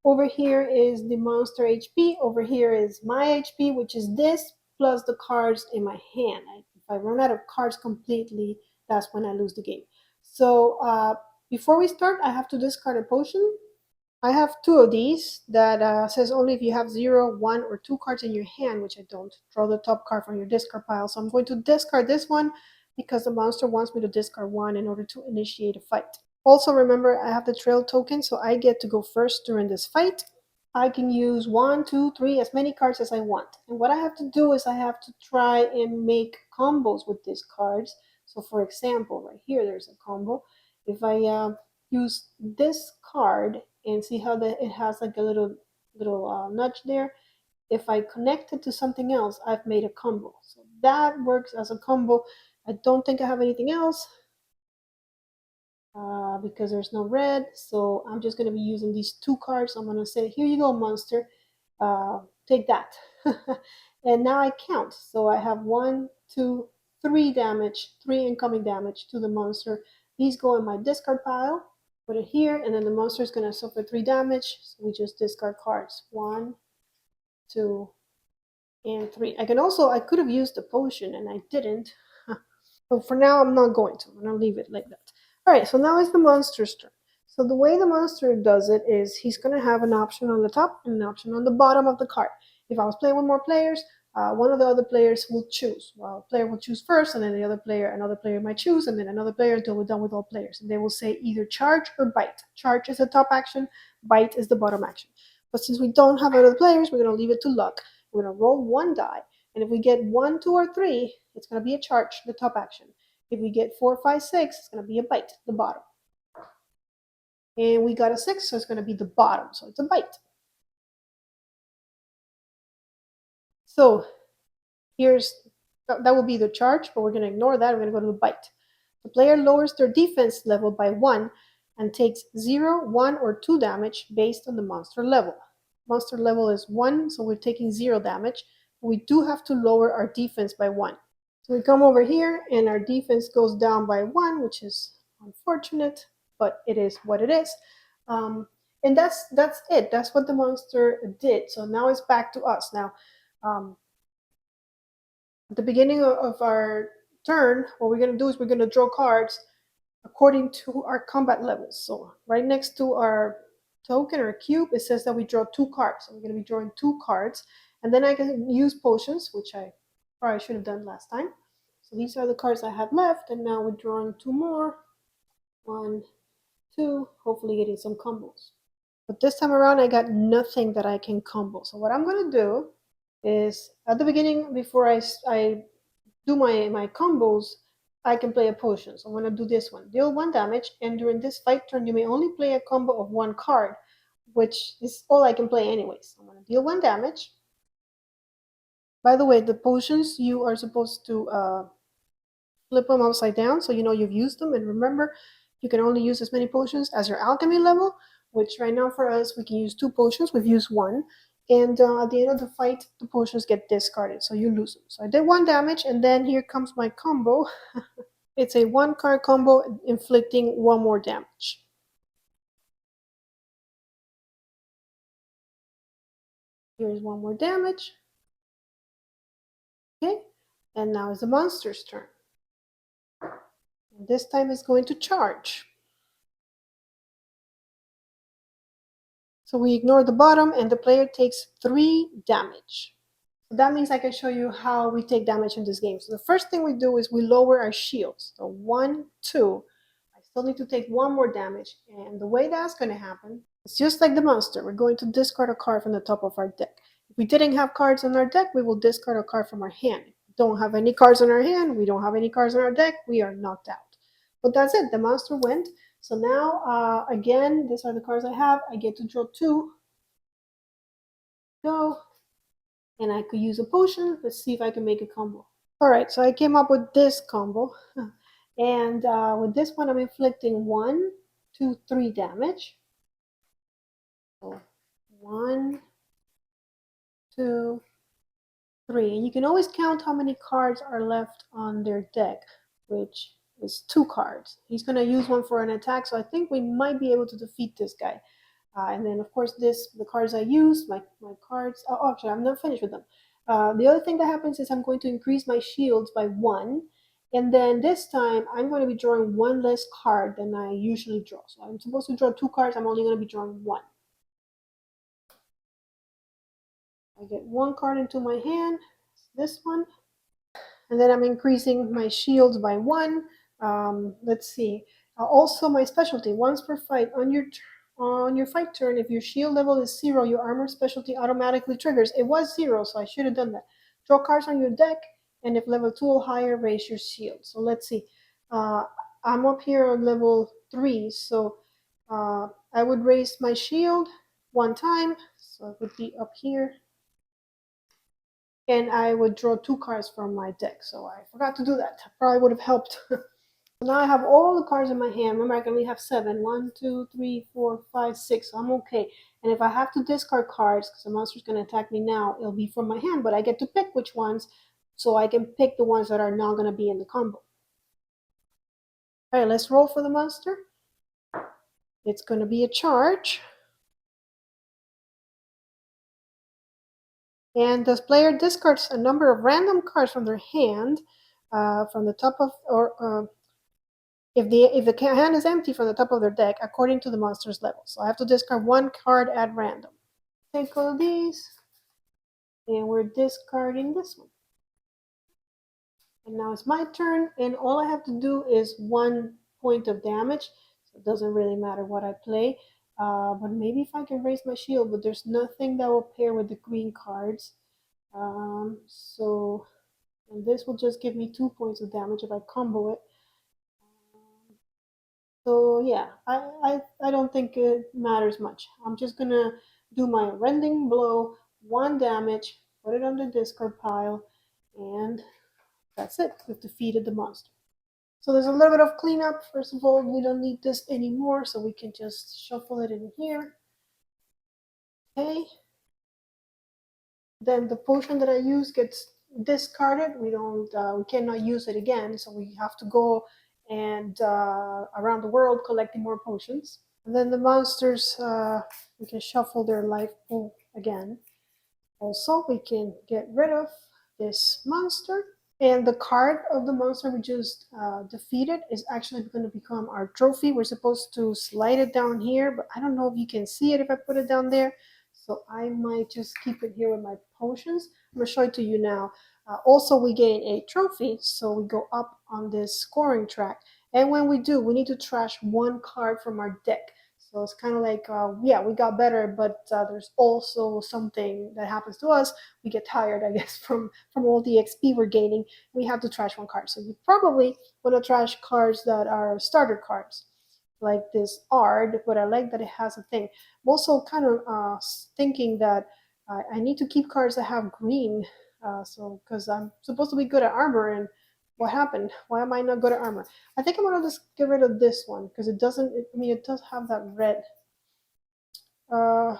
Over here is the monster HP. Over here is my HP, which is this, plus the cards in my hand. If I run out of cards completely, that's when I lose the game. So before we start, I have to discard a potion. I have 2 of these that says only if you have 0, 1, or 2 cards in your hand, which I don't. Draw the top card from your discard pile. So I'm going to discard this one because the monster wants me to discard 1 in order to initiate a fight. Also remember, I have the trail token, so I get to go first during this fight. I can use 1, 2, 3, as many cards as I want. And what I have to do is I have to try and make combos with these cards. So for example, right here, there's a combo. If I use this card and see how it has like a little nudge there. If I connect it to something else, I've made a combo. So that works as a combo. I don't think I have anything else because there's no red. So I'm just going to be using these 2 cards. I'm going to say, here you go, monster. Take that. And now I count. So I have 1, 2, 3 damage, 3 incoming damage to the monster. These go in my discard pile. Put it here, and then the monster is going to suffer 3 damage. So we just discard cards. 1, 2, and 3. I could have used the potion, and I didn't. But for now, I'm not going to. I'm going to leave it like that. All right, so now it's the monster's turn. So the way the monster does it is he's going to have an option on the top and an option on the bottom of the card. If I was playing with more players, one of the other players will choose. Well, a player will choose first, and then another player might choose, and then another player until we're done with all players. And they will say either charge or bite. Charge is the top action, bite is the bottom action. But since we don't have other players, we're going to leave it to luck. We're going to roll 1 die, and if we get 1, 2, or 3, it's going to be a charge, the top action. If we get 4, 5, 6, it's going to be a bite, the bottom. And we got a 6, so it's going to be the bottom, so it's a bite. So that will be the charge, but we're going to ignore that. We're going to go to the bite. The player lowers their defense level by 1 and takes 0, 1, or 2 damage based on the monster level. Monster level is 1, so we're taking 0 damage. We do have to lower our defense by 1. So we come over here and our defense goes down by 1, which is unfortunate, but it is what it is. And that's it. That's what the monster did. So now it's back to us. Now, at the beginning of our turn, what we're going to do is we're going to draw cards according to our combat levels. So right next to our token or cube, it says that we draw 2 cards. So we're going to be drawing 2 cards. And then I can use potions, which I probably should have done last time. So these are the cards I have left, and now we're drawing 2 more. 1, 2, hopefully getting some combos. But this time around, I got nothing that I can combo. So what I'm going to do is at the beginning, before I do my combos, I can play a potion. So I'm going to do this one. Deal 1 damage, and during this fight turn, you may only play a combo of 1 card, which is all I can play anyways. I'm going to deal 1 damage. By the way, the potions, you are supposed to flip them upside down so you know you've used them. And remember, you can only use as many potions as your alchemy level, which right now for us, we can use 2 potions. We've used 1. And at the end of the fight, the potions get discarded, so you lose them. So I did 1 damage, and then here comes my combo. It's a 1 card combo inflicting 1 more damage. Here's 1 more damage. Okay, and now it's the monster's turn. And this time it's going to charge. So we ignore the bottom, and the player takes 3 damage. So that means I can show you how we take damage in this game. So the first thing we do is we lower our shields. So 1, 2. I still need to take 1 more damage. And the way that's going to happen, it's just like the monster. We're going to discard a card from the top of our deck. If we didn't have cards on our deck, we will discard a card from our hand. If we don't have any cards on our hand, we don't have any cards on our deck, we are knocked out. But that's it. The monster went. So now, again, these are the cards I have. I get to draw 2. Go. And I could use a potion. Let's see if I can make a combo. All right, so I came up with this combo. And with this one, I'm inflicting 1, 2, 3 damage. So 1, 2, 3. And you can always count how many cards are left on their deck, which is 2 cards. He's going to use 1 for an attack, so I think we might be able to defeat this guy. And then, of course, the cards I use, my cards. Oh, actually, I'm not finished with them. The other thing that happens is I'm going to increase my shields by 1. And then this time, I'm going to be drawing 1 less card than I usually draw. So I'm supposed to draw 2 cards. I'm only going to be drawing 1. I get 1 card into my hand. This one. And then I'm increasing my shields by 1. Let's see. Also, my specialty, once per fight, on your fight turn, if your shield level is 0, your armor specialty automatically triggers. It was 0, so I should have done that. Draw cards on your deck, and if level 2 or higher, raise your shield. So let's see. I'm up here on level 3, so I would raise my shield 1 time. So it would be up here. And I would draw 2 cards from my deck. So I forgot to do that. Probably would have helped. Now I have all the cards in my hand. Remember, I can only have 7. 1, 2, 3, 4, 5, 6. So I'm okay. And if I have to discard cards, because the monster's going to attack me now, it'll be from my hand. But I get to pick which ones, so I can pick the ones that are not going to be in the combo. All right, let's roll for the monster. It's going to be a charge. And the player discards a number of random cards from their hand from the top of, or if the hand is empty from the top of their deck, according to the monster's level. So I have to discard 1 card at random. Take all of these, and we're discarding this one. And now it's my turn, and all I have to do is 1 point of damage. So it doesn't really matter what I play. But maybe if I can raise my shield, but there's nothing that will pair with the green cards. So and this will just give me 2 points of damage if I combo it. So yeah, I don't think it matters much. I'm just gonna do my rending blow, 1 damage, put it on the discard pile, and that's it. We've defeated the monster. So there's a little bit of cleanup. First of all, we don't need this anymore, so we can just shuffle it in here. Okay. Then the potion that I use gets discarded. We cannot use it again, so we have to go and around the world collecting more potions. And then the monsters, we can shuffle their life pool again. Also, we can get rid of this monster. And the card of the monster we just defeated is actually going to become our trophy. We're supposed to slide it down here, but I don't know if you can see it if I put it down there. So I might just keep it here with my potions. I'm going to show it to you now. Also, we gain a trophy, so we go up on this scoring track. And when we do, we need to trash 1 card from our deck. So it's kind of like, yeah, we got better, but there's also something that happens to us. We get tired, I guess, from all the XP we're gaining. We have to trash one card. So you probably want to trash cards that are starter cards, like this art. But I like that it has a thing. I'm also kind of thinking that I need to keep cards that have green. So because I'm supposed to be good at armor, and what happened? Why am I not good at armor? I think I'm gonna just get rid of this one because it doesn't. I mean, it does have that red. Uh,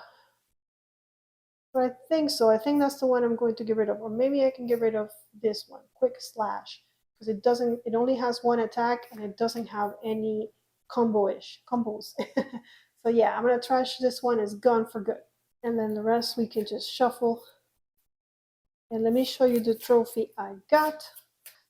but I think so. I think that's the one I'm going to get rid of, or maybe I can get rid of this one, quick slash, because it doesn't. It only has one attack and it doesn't have any combos. So yeah, I'm gonna trash this one. It's gone for good, and then the rest we can just shuffle. And let me show you the trophy I got.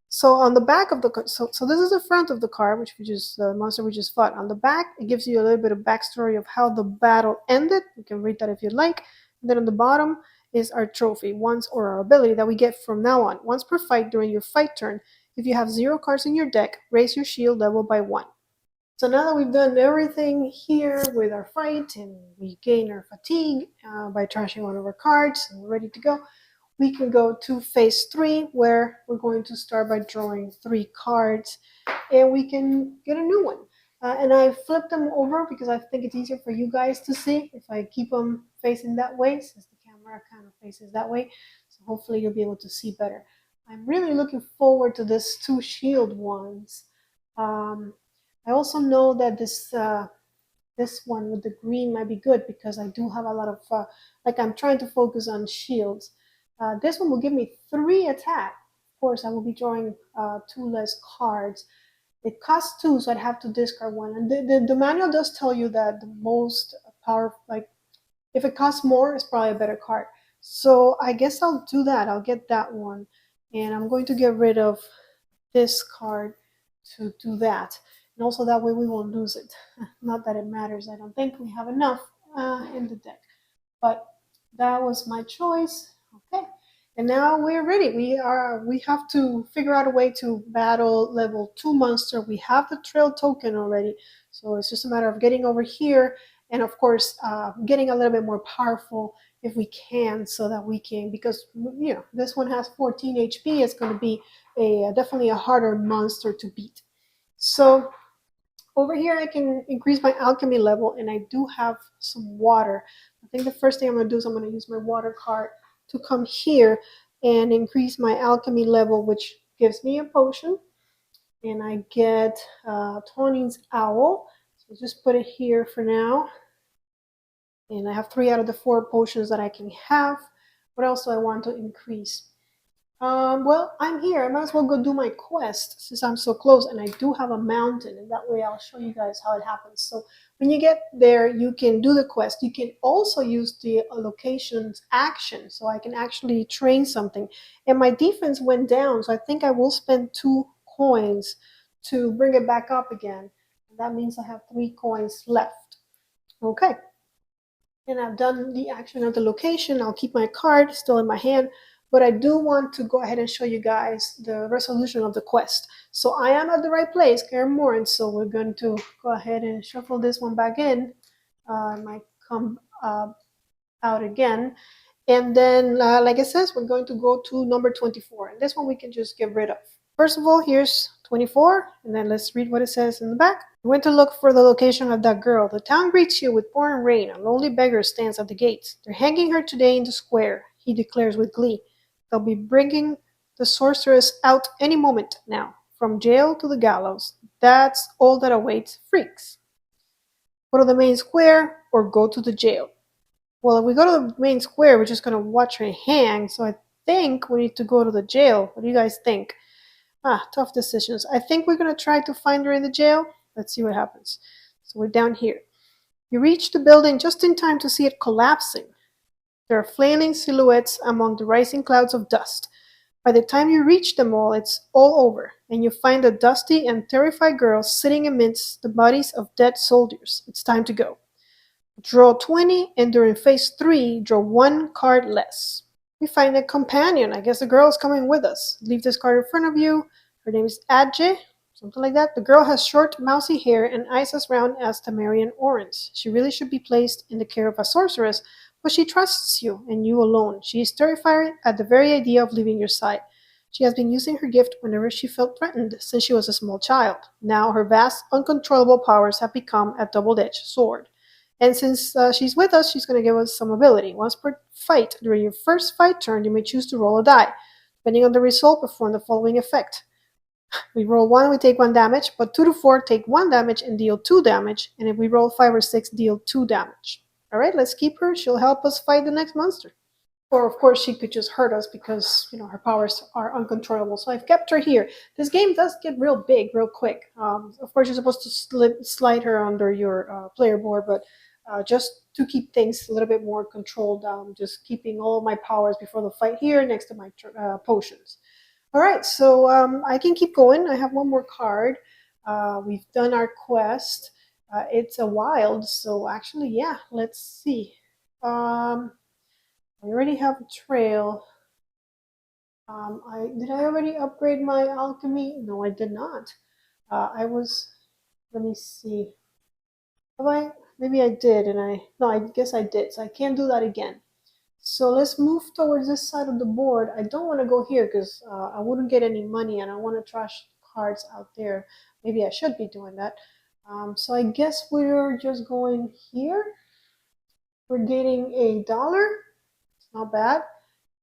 So on the back of the so this is the front of the card, which we just the monster we just fought. On the back, it gives you a little bit of backstory of how the battle ended. You can read that if you'd like. And then on the bottom is our trophy, once or our ability that we get from now on. Once per fight during your fight turn, if you have 0 cards in your deck, raise your shield level by 1. So now that we've done everything here with our fight and we gain our fatigue by trashing one of our cards and we're ready to go, we can go to phase 3 where we're going to start by drawing 3 cards and we can get a new one. And I flipped them over because I think it's easier for you guys to see if I keep them facing that way, since the camera kind of faces that way. So hopefully you'll be able to see better. I'm really looking forward to this 2 shield ones. I also know that this one with the green might be good because I do have a lot of, like I'm trying to focus on shields. This one will give me 3 attack. Of course, I will be drawing 2 less cards. It costs 2, so I'd have to discard one. And the manual does tell you that the most powerful, like if it costs more, it's probably a better card. So I guess I'll do that. I'll get that one. And I'm going to get rid of this card to do that. And also that way we won't lose it. Not that it matters. I don't think we have enough in the deck. But that was my choice. Okay. And now we're ready. We have to figure out a way to battle level 2 monster. We have the trail token already. So it's just a matter of getting over here and of course getting a little bit more powerful if we can, so that we can, because you know this one has 14 HP. It's going to be definitely a harder monster to beat. So over here I can increase my alchemy level, and I do have some water. I think the first thing I'm going to do is I'm going to use my water card to come here and increase my alchemy level, which gives me a potion. And I get Tony's owl. So just put it here for now. And I have 3 out of the 4 potions that I can have. What else do I want to increase? Well, I'm here. I might as well go do my quest since I'm so close, and I do have a mountain, and that way I'll show you guys how it happens. So when you get there, you can do the quest. You can also use the locations action, so I can actually train something. And my defense went down, so I think I will spend 2 coins to bring it back up again. And that means I have 3 coins left. Okay. And I've done the action of the location. I'll keep my card still in my hand, but I do want to go ahead and show you guys the resolution of the quest. So I am at the right place, Karen Morin, so we're going to go ahead and shuffle this one back in. It might come out again. And then, like it says, we're going to go to number 24. And this one we can just get rid of. First of all, here's 24, and then let's read what it says in the back. We went to look for the location of that girl. The town greets you with pouring rain. A lonely beggar stands at the gates. They're hanging her today in the square, he declares with glee. They'll be bringing the sorceress out any moment now, from jail to the gallows. That's all that awaits freaks. Go to the main square or go to the jail. Well, if we go to the main square, we're just going to watch her hang, so I think we need to go to the jail. What do you guys think? Tough decisions. I think we're going to try to find her in the jail. Let's see what happens. So we're down here. You reach the building just in time to see it collapsing. There are flailing silhouettes among the rising clouds of dust. By the time you reach them all, it's all over, and you find a dusty and terrified girl sitting amidst the bodies of dead soldiers. It's time to go. Draw 20, and during phase 3, draw 1 card less. We find a companion. I guess the girl is coming with us. Leave this card in front of you. Her name is Adje. something like that. The girl has short, mousy hair and eyes as round as Tamarian orange. She really should be placed in the care of a sorceress, but she trusts you and you alone. She is terrified at the very idea of leaving your side. She has been using her gift whenever she felt threatened since she was a small child. Now her vast, uncontrollable powers have become a double-edged sword. And since she's with us, she's going to give us some ability. Once per fight, during your first fight turn, you may choose to roll a die. Depending on the result, perform the following effect. We roll 1, we take 1 damage, but 2 to 4 take 1 damage and deal 2 damage, and if we roll 5 or 6, deal 2 damage. Alright, let's keep her. She'll help us fight the next monster. Or, of course, she could just hurt us because, her powers are uncontrollable. So I've kept her here. This game does get real big real quick. Of course, you're supposed to slide her under your player board, but just to keep things a little bit more controlled, just keeping all my powers before the fight here next to my potions. All right, so I can keep going. I have one more card. We've done our quest. It's a wild, so actually, yeah, let's see. I already have a trail. Did I already upgrade my alchemy? No, I did not. Let me see. Maybe I did, no, I guess I did, so I can't do that again. So let's move towards this side of the board. I don't want to go here because I wouldn't get any money and I want to trash cards out there. Maybe I should be doing that. So I guess we're just going here. We're getting $1. It's not bad.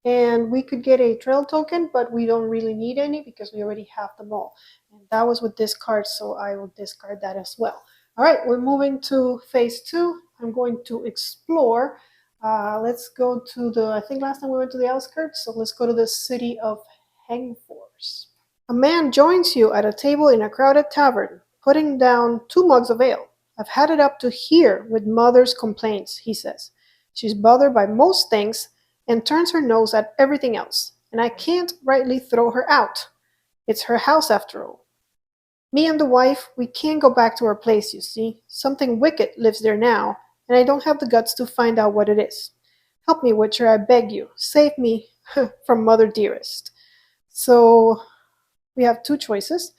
And we could get a trail token, but we don't really need any because we already have them all. And that was with this card, so I will discard that as well. All right, we're moving to phase 2. I'm going to explore. Let's go to I think last time we went to the outskirts, so let's go to the city of Hengfors. A man joins you at a table in a crowded tavern, putting down 2 mugs of ale. I've had it up to here with mother's complaints, he says. She's bothered by most things and turns her nose at everything else, and I can't rightly throw her out. It's her house after all. Me and the wife, we can't go back to our place, you see. Something wicked lives there now, and I don't have the guts to find out what it is. Help me, Witcher, I beg you. Save me from Mother Dearest. So we have 2 choices.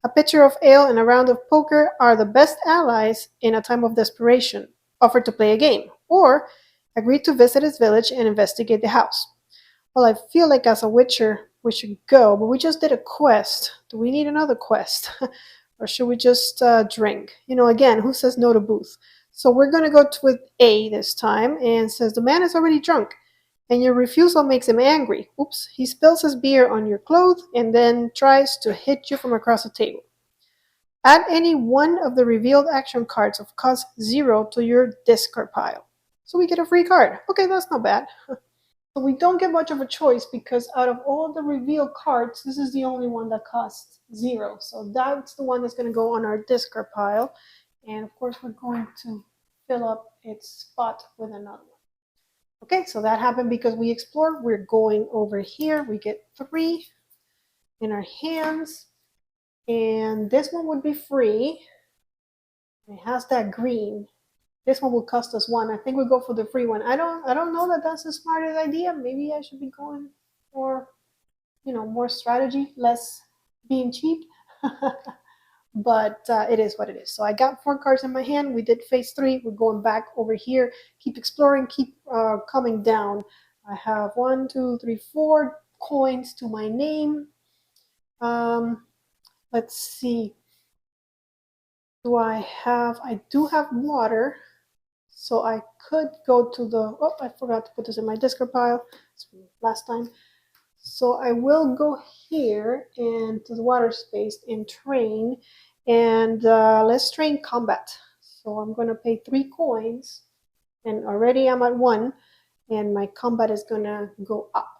A pitcher of ale and a round of poker are the best allies in a time of desperation. Offer to play a game, or agree to visit his village and investigate the house. Well, I feel like as a witcher, we should go, but we just did a quest. Do we need another quest? Or should we just drink? Again, who says no to booze? So we're going to go with A this time, and says the man is already drunk, and your refusal makes him angry. Oops, he spills his beer on your clothes and then tries to hit you from across the table. Add any one of the revealed action cards of cost 0 to your discard pile. So we get a free card. Okay, that's not bad. So we don't get much of a choice because out of all the revealed cards, this is the only one that costs 0. So that's the one that's going to go on our discard pile. And of course, we're going to fill up its spot with another one. Okay, so that happened because we explored. We're going over here. We get 3 in our hands. And this one would be free. It has that green. This one will cost us 1. I think we'll go for the free one. I don't know that that's the smartest idea. Maybe I should be going for, more strategy, less being cheap. But it is what it is. So I got 4 cards in my hand. We did phase 3. We're going back over here. Keep exploring. Keep coming down. I have 1, 2, 3, 4 coins to my name. Let's see. I do have water. So I could go to I forgot to put this in my discard pile. It's from last time. So I will go here and to the water space and train. And let's train combat. So I'm going to pay 3 coins. And already I'm at 1. And my combat is going to go up.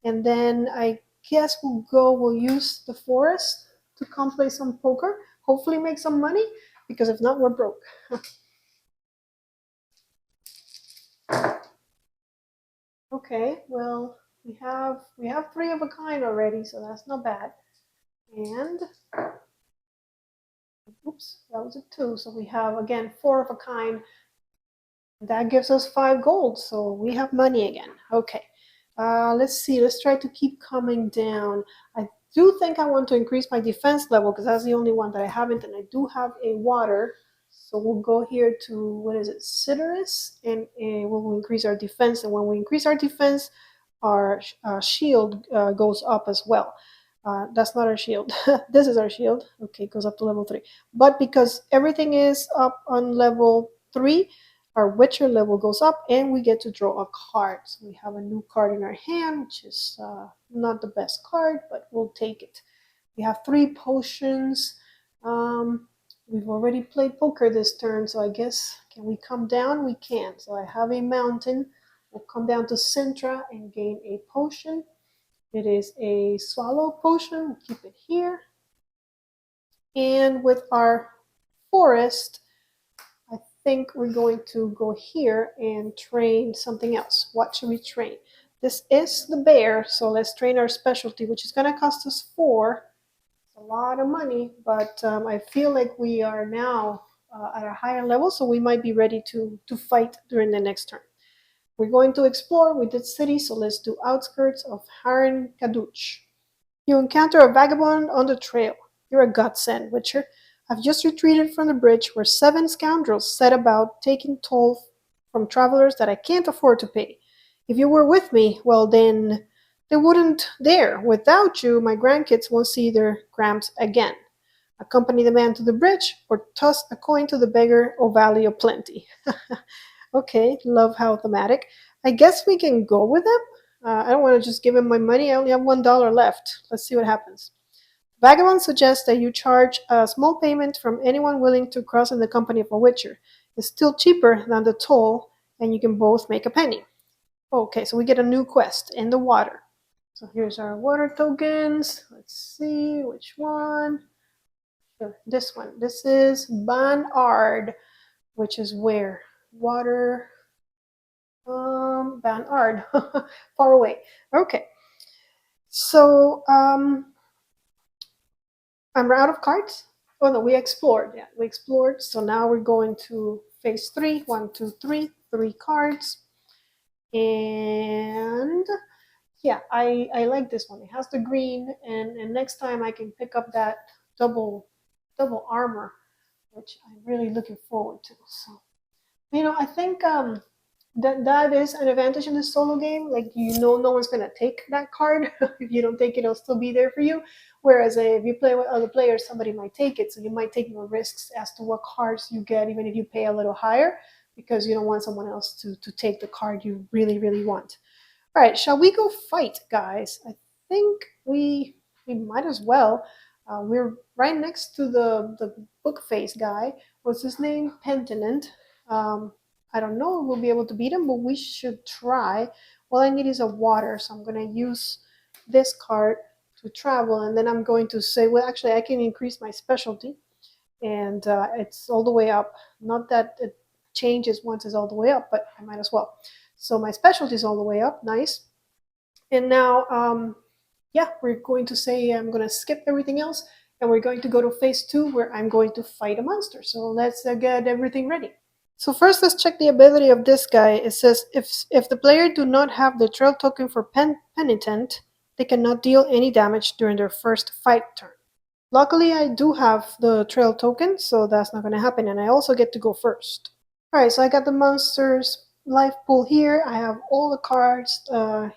And then I guess we'll use the forest to come play some poker. Hopefully make some money. Because if not, we're broke. Okay, well, we have 3 of a kind already, so that's not bad. And oops, that was a 2. So we have again 4 of a kind. That gives us 5 gold, so we have money again. Okay, let's see. Let's try to keep coming down. I do think I want to increase my defense level because that's the only one that I haven't, and I do have a water. So we'll go here to, what is it, Citrus, and we'll increase our defense. And when we increase our defense, our shield goes up as well. That's not our shield. This is our shield. Okay, it goes up to level 3. But because everything is up on level 3, our Witcher level goes up and we get to draw a card. So we have a new card in our hand, which is not the best card, but we'll take it. We have 3 potions. We've already played poker this turn, so I guess, can we come down? We can. So I have a mountain. We'll come down to Sintra and gain a potion. It is a swallow potion. We'll keep it here. And with our forest, I think we're going to go here and train something else. What should we train? This is the bear, so let's train our specialty, which is going to cost us 4. It's a lot of money, but I feel like we are now at a higher level, so we might be ready to fight during the next turn. We're going to explore. We did city, so let's do outskirts of Haran Kaduch. You encounter a vagabond on the trail. You're a godsend, Witcher. I've just retreated from the bridge where 7 scoundrels set about taking toll from travelers that I can't afford to pay. If you were with me, well then, they wouldn't dare. Without you, my grandkids won't see their gramps again. Accompany the man to the bridge, or toss a coin to the beggar, O Valley of Plenty. Okay, love how thematic. I guess we can go with him. I don't want to just give him my money. I only have $1 left. Let's see what happens. Vagabond suggests that you charge a small payment from anyone willing to cross in the company of a Witcher. It's still cheaper than the toll, and you can both make a penny. Okay, so we get a new quest in the water. So here's our water tokens. Let's see which one. Sure, this one. This is Ban Ard, which is where? Water. Ban Ard. Far away. Okay. So, I'm out of cards. Oh no, we explored. Yeah, we explored. So now we're going to phase 3. 1, 2, 3. 3 cards. And yeah, I like this one. It has the green, and next time I can pick up that double armor, which I'm really looking forward to. So, I think that is an advantage in the solo game. Like, no one's gonna take that card. If you don't take it, it'll still be there for you. Whereas if you play with other players, somebody might take it, so you might take more risks as to what cards you get, even if you pay a little higher, because you don't want someone else to take the card you really, really want. All right, shall we go fight, guys? I think we might as well. We're right next to the book face guy. What's his name? Pentinent. I don't know if we'll be able to beat him, but we should try. All I need is a water, so I'm going to use this card to travel, and then I'm going to say, well, actually, I can increase my specialty, and it's all the way up. Not that it changes once it's all the way up, but I might as well. So my specialty is all the way up. Nice. And now, yeah, we're going to say I'm going to skip everything else, and we're going to go to phase 2, where I'm going to fight a monster. So let's get everything ready. So first, let's check the ability of this guy. It says if the player do not have the trail token for Penitent, they cannot deal any damage during their first fight turn. Luckily, I do have the trail token, so that's not going to happen, and I also get to go first. Alright, so I got the monster's life pool here. I have all the cards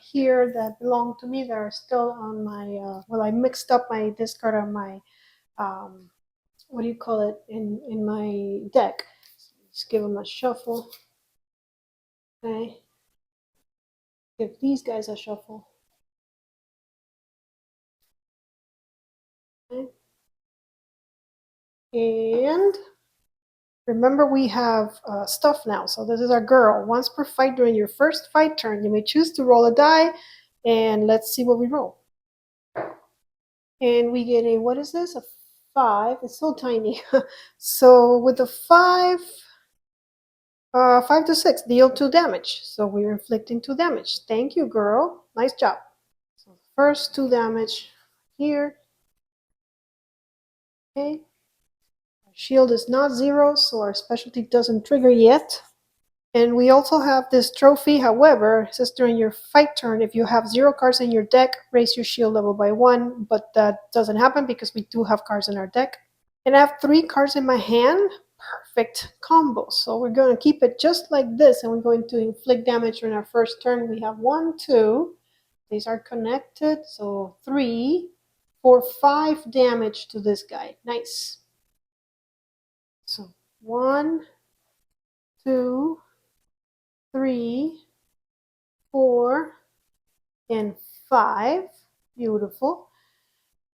here that belong to me that are still on my, well, I mixed up my discard on my, what do you call it, in my deck. So let's give them a shuffle. Okay. Give these guys a shuffle. Okay. And remember, we have stuff now. So this is our girl. Once per fight during your first fight turn, you may choose to roll a die, and let's see what we roll. And we get a, what is this? A 5. It's so tiny. So with the 5, 5 to 6, deal 2 damage. So we're inflicting 2 damage. Thank you, girl. Nice job. So first 2 damage here. Okay. Our shield is not 0, so our specialty doesn't trigger yet. And we also have this trophy. However, it says during your fight turn, if you have 0 cards in your deck, raise your shield level by 1. But that doesn't happen because we do have cards in our deck. And I have 3 cards in my hand. Perfect combo. So we're going to keep it just like this, and we're going to inflict damage during our first turn. We have 1, 2. These are connected. So 3, 4, 5 damage to this guy. Nice. So 1, 2, 3, 4, and 5. Beautiful.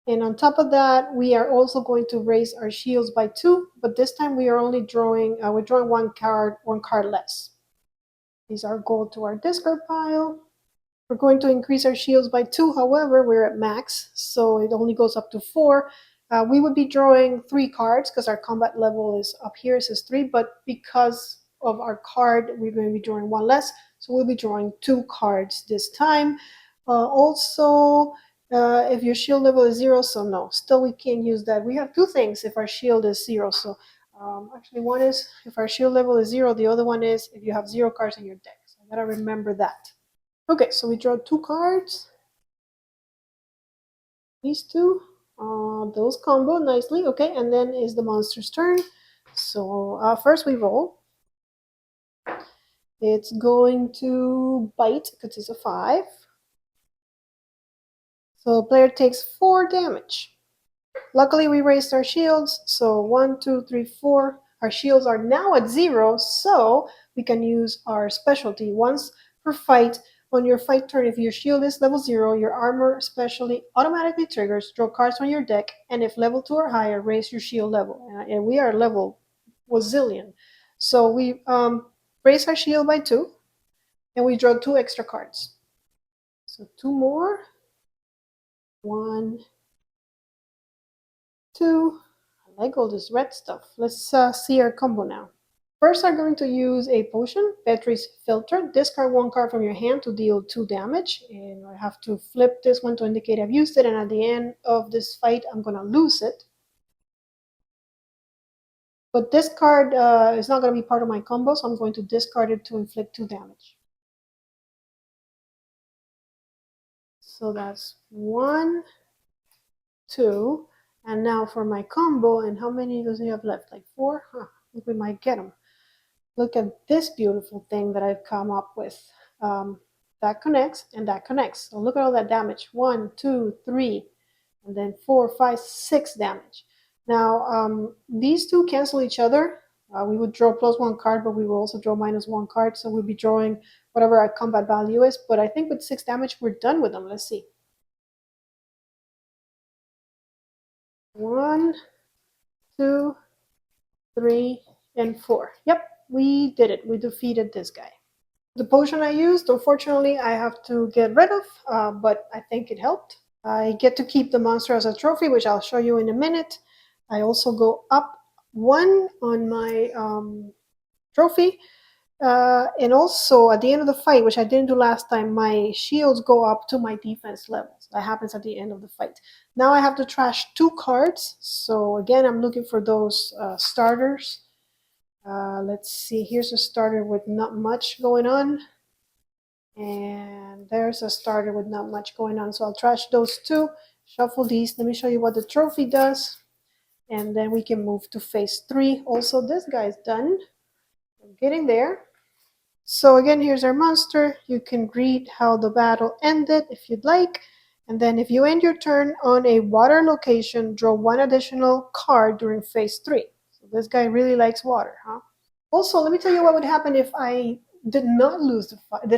And on top of that, we are also going to raise our shields by 2, but this time we are only drawing, we're drawing one card less. These are gold to our discard pile. We're going to increase our shields by 2, however, we're at max, so it only goes up to 4. We would be drawing 3 cards because our combat level is up here, it says 3, but because of our card, we're going to be drawing 1 less, so we'll be drawing 2 cards this time. Also, if your shield level is 0, so no, still we can't use that. We have 2 things if our shield is 0, so actually one is if our shield level is 0, the other one is if you have 0 cards in your deck, so I gotta remember that. Okay, so we draw 2 cards. These 2, those combo nicely. Okay, and then is the monster's turn. So first we roll. It's going to bite because it's a 5. So the player takes 4 damage. Luckily we raised our shields, so 1, 2, 3, 4. Our shields are now at 0, so we can use our specialty. Once per fight, on your fight turn, if your shield is level 0, your armor specialty automatically triggers. Draw cards from your deck, and if level 2 or higher, raise your shield level. And we are level wazillion. So we raise our shield by 2, and we draw 2 extra cards. So 2 more. 1, 2. I like all this red stuff. Let's see our combo now. First, I'm going to use a potion, Petri's Filter. Discard 1 card from your hand to deal 2 damage. And I have to flip this one to indicate I've used it. And at the end of this fight, I'm going to lose it. But this card is not going to be part of my combo, so I'm going to discard it to inflict 2 damage. So that's 1, 2. And now for my combo, and how many does he have left? Like 4? Huh, I think we might get him. Look at this beautiful thing that I've come up with. That connects and that connects. So look at all that damage. 1, 2, 3, and then 4, 5, 6 damage. Now, these two cancel each other. We would draw +1 card, but we will also draw -1 card. So we'll be drawing whatever our combat value is. But I think with 6 damage, we're done with them. Let's see. 1, 2, 3, and 4. Yep, we did it. We defeated this guy. The potion I used, unfortunately, I have to get rid of, but I think it helped. I get to keep the monster as a trophy, which I'll show you in a minute. I also go up 1 on my trophy. And also at the end of the fight, which I didn't do last time, my shields go up to my defense levels. That happens at the end of the fight. Now I have to trash 2 cards. So again, I'm looking for those starters. Let's see, here's a starter with not much going on. And there's a starter with not much going on. So I'll trash those 2, shuffle these. Let me show you what the trophy does. And then we can move to phase 3. Also, this guy's done. I'm getting there. So again, here's our monster. You can read how the battle ended if you'd like. And then if you end your turn on a water location, draw 1 additional card during phase 3. So this guy really likes water, huh? Also, let me tell you what would happen if I did not lose the fight,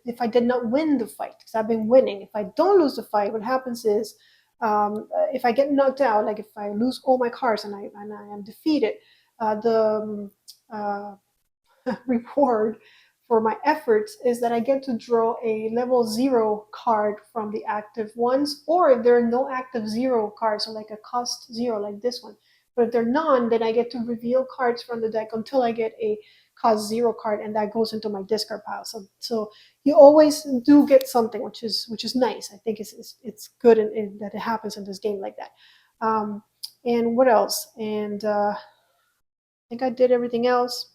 if I did not win the fight, because I've been winning. If I don't lose the fight, what happens is if I get knocked out, like if I lose all my cards and I am defeated, the reward for my efforts is that I get to draw a level 0 card from the active ones, or if there are no active 0 cards, so like a cost 0 like this one. But if they're none, then I get to reveal cards from the deck until I get a cost 0 card, and that goes into my discard pile. So you always do get something, which is nice. I think it's good that it happens in this game like that. And what else? And I think I did everything else.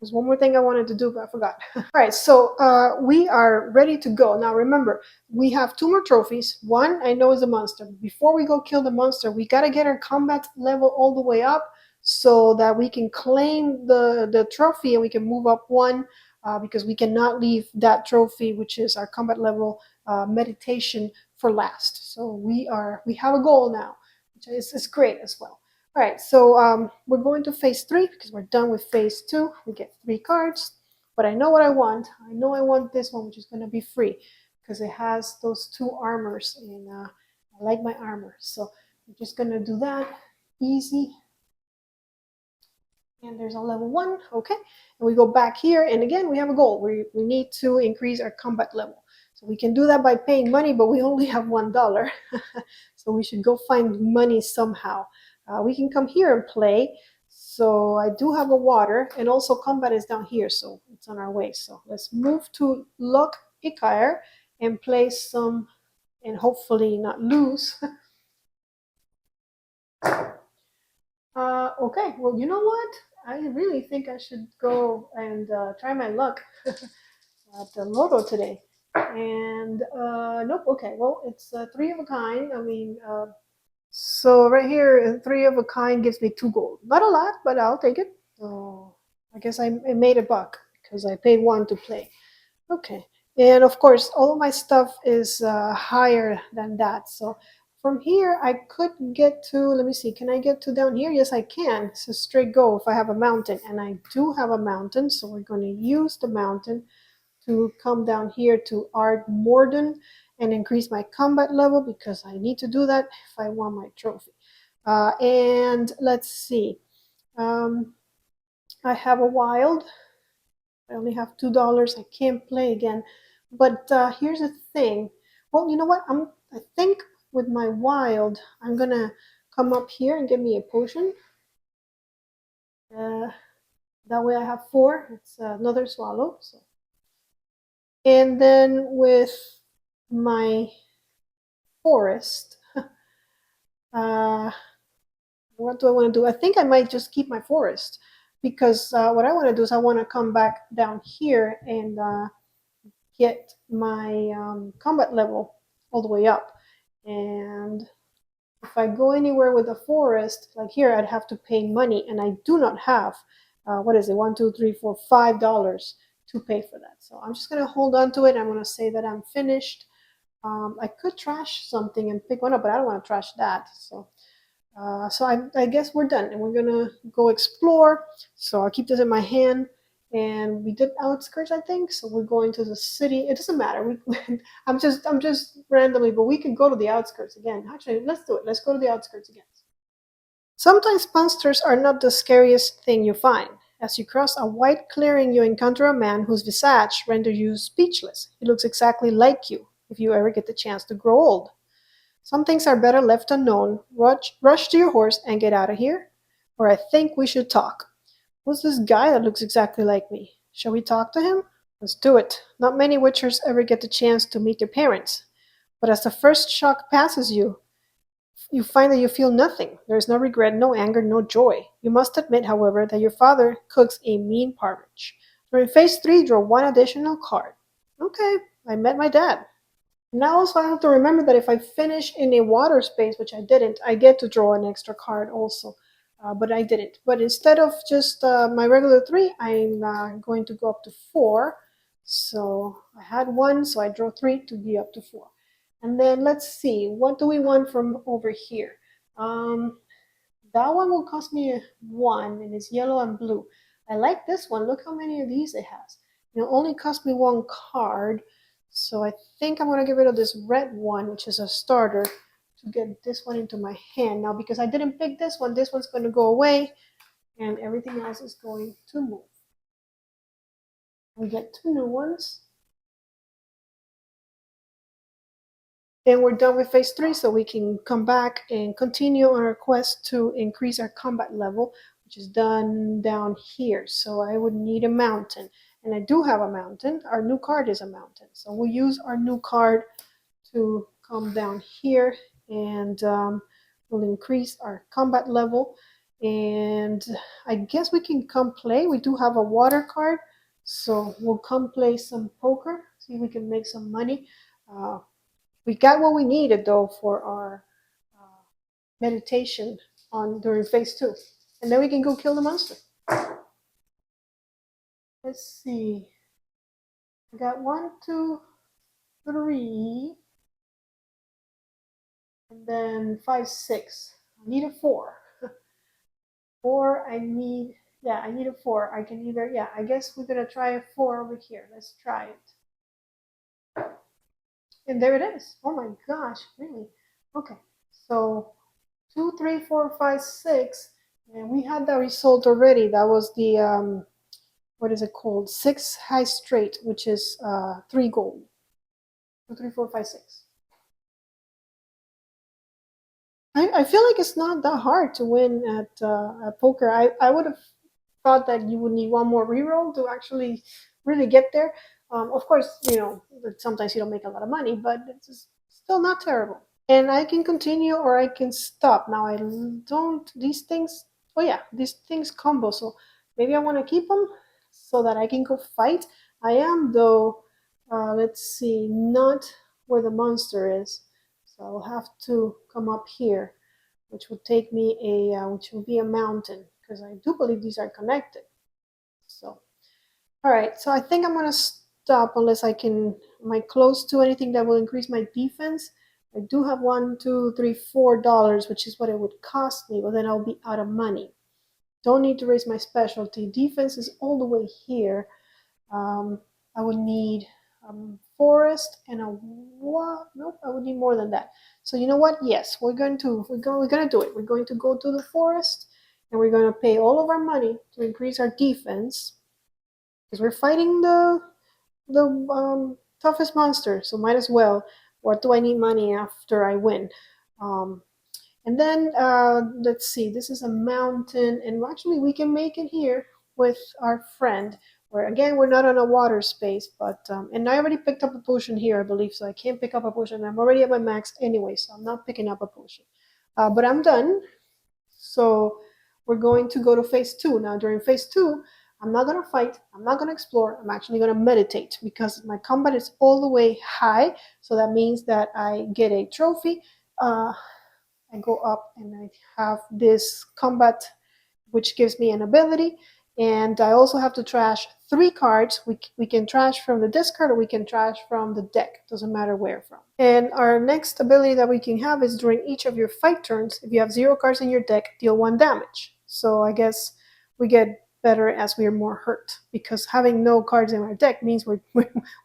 There's one more thing I wanted to do, but I forgot. All right, so we are ready to go. Now remember, we have 2 more trophies. One I know is a monster. Before we go kill the monster, we got to get our combat level all the way up so that we can claim the trophy and we can move up one because we cannot leave that trophy, which is our combat level meditation, for last. So we have a goal now, which is great as well. All right, so we're going to phase 3 because we're done with phase 2. We get 3 cards, but I know what I want. I know I want this one, which is going to be free because it has those 2 armors, and I like my armor. So I'm just going to do that. Easy. And there's a level 1, okay. And we go back here, and again, we have a goal. We need to increase our combat level. So we can do that by paying money, but we only have $1. So we should go find money somehow. We can come here and play. So I do have a water, and also combat is down here, so it's on our way. So let's move to Loch Ikair and play some, and hopefully not lose. Okay, well, you know what? I really think I should go and try my luck at the Lotto today. And nope, okay, well, it's 3 of a kind. I mean, so right here, 3 of a kind gives me 2 gold. Not a lot, but I'll take it. So I guess I made a buck because I paid 1 to play. Okay, and of course, all of my stuff is higher than that. So from here, I could get to, let me see, can I get to down here? Yes, I can. It's a straight go if I have a mountain, and I do have a mountain, so we're going to use the mountain to come down here to Ard Morden and increase my combat level because I need to do that if I want my trophy. And let's see. I have a wild. I only have $2. I can't play again. But here's the thing. Well, you know what? I think with my wild, I'm gonna come up here and get me a potion. Uh, that way I have 4. It's another swallow. So. And then with my forest, what do I want to do? I think I might just keep my forest because what I want to do is I want to come back down here and get my combat level all the way up. And if I go anywhere with a forest, like here, I'd have to pay money, and I do not have, what is it, $5 to pay for that. So I'm just going to hold on to it. I'm going to say that I'm finished. I could trash something and pick one up, but I don't want to trash that. So I guess we're done, and we're gonna go explore. So I'll keep this in my hand. And we did outskirts, I think. So we're going to the city. It doesn't matter. I'm just randomly, but we could go to the outskirts again. Actually, let's do it. Let's go to the outskirts again. Sometimes monsters are not the scariest thing you find. As you cross a wide clearing, you encounter a man whose visage renders you speechless. He looks exactly like you, if you ever get the chance to grow old. Some things are better left unknown. Rush to your horse and get out of here, or I think we should talk. Who's this guy that looks exactly like me? Shall we talk to him? Let's do it. Not many witchers ever get the chance to meet their parents. But as the first shock passes you, you find that you feel nothing. There is no regret, no anger, no joy. You must admit, however, that your father cooks a mean porridge. During phase 3, draw 1 additional card. Okay, I met my dad. Now also I have to remember that if I finish in a water space, which I didn't, I get to draw an extra card also. But I didn't. But instead of just my regular 3, I'm going to go up to 4. So I had 1, so I draw 3 to be up to 4. And then let's see, what do we want from over here? That one will cost me 1, and it's yellow and blue. I like this one. Look how many of these it has. It'll only cost me 1 card. So I think I'm going to get rid of this red one, which is a starter, to get this one into my hand. Now, because I didn't pick this one's going to go away, and everything else is going to move. We get 2 new ones. And we're done with phase 3, so we can come back and continue on our quest to increase our combat level, which is done down here. So I would need a mountain. And I do have a mountain. Our new card is a mountain. So we'll use our new card to come down here, and we'll increase our combat level. And I guess we can come play. We do have a water card, so we'll come play some poker, see if we can make some money. We got what we needed though for our meditation on during phase 2, and then we can go kill the monster. Let's see. I got 1, 2, 3, and then 5, 6. I need a 4. 4. I need. Yeah, I need a 4. I can either. Yeah, I guess we're gonna try a 4 over here. Let's try it. And there it is. Oh my gosh, really? Okay. So 2, 3, 4, 5, 6, and we had that result already. That was the what is it called? 6 high straight, which is 3 gold. 2, 3, 4, 5, 6. I feel like it's not that hard to win at poker. I would have thought that you would need one more reroll to actually really get there. Of course, sometimes you don't make a lot of money, but it's still not terrible. And I can continue or I can stop. Now I don't, these things, oh yeah, these things combo. So maybe I want to keep them so that I can go fight. I am though, let's see, not where the monster is. So I'll have to come up here, which would take me which will be a mountain, because I do believe these are connected. So, all right. So I think I'm gonna stop unless am I close to anything that will increase my defense? I do have $1, 2, 3, $4, which is what it would cost me, but then I'll be out of money. Don't need to raise my specialty. Defense is all the way here. I would need forest and a what? Nope, I would need more than that. So you know what? Yes, we're gonna do it. We're going to go to the forest and we're gonna pay all of our money to increase our defense because we're fighting the toughest monster. So might as well. What do I need money after I win? Um, and then let's see. This is a mountain, and actually we can make it here with our friend. Where again we're not on a water space, but and I already picked up a potion here, I believe, so I can't pick up a potion. I'm already at my max anyway, so I'm not picking up a potion. But I'm done. So we're going to go to phase 2 now. During phase 2, I'm not gonna fight. I'm not gonna explore. I'm actually gonna meditate because my combat is all the way high. So that means that I get a trophy. I go up and I have this combat, which gives me an ability. And I also have to trash 3 cards. We can trash from the discard or we can trash from the deck. Doesn't matter where from. And our next ability that we can have is during each of your fight turns, if you have 0 cards in your deck, deal 1 damage. So I guess we get better as we are more hurt because having no cards in our deck means we're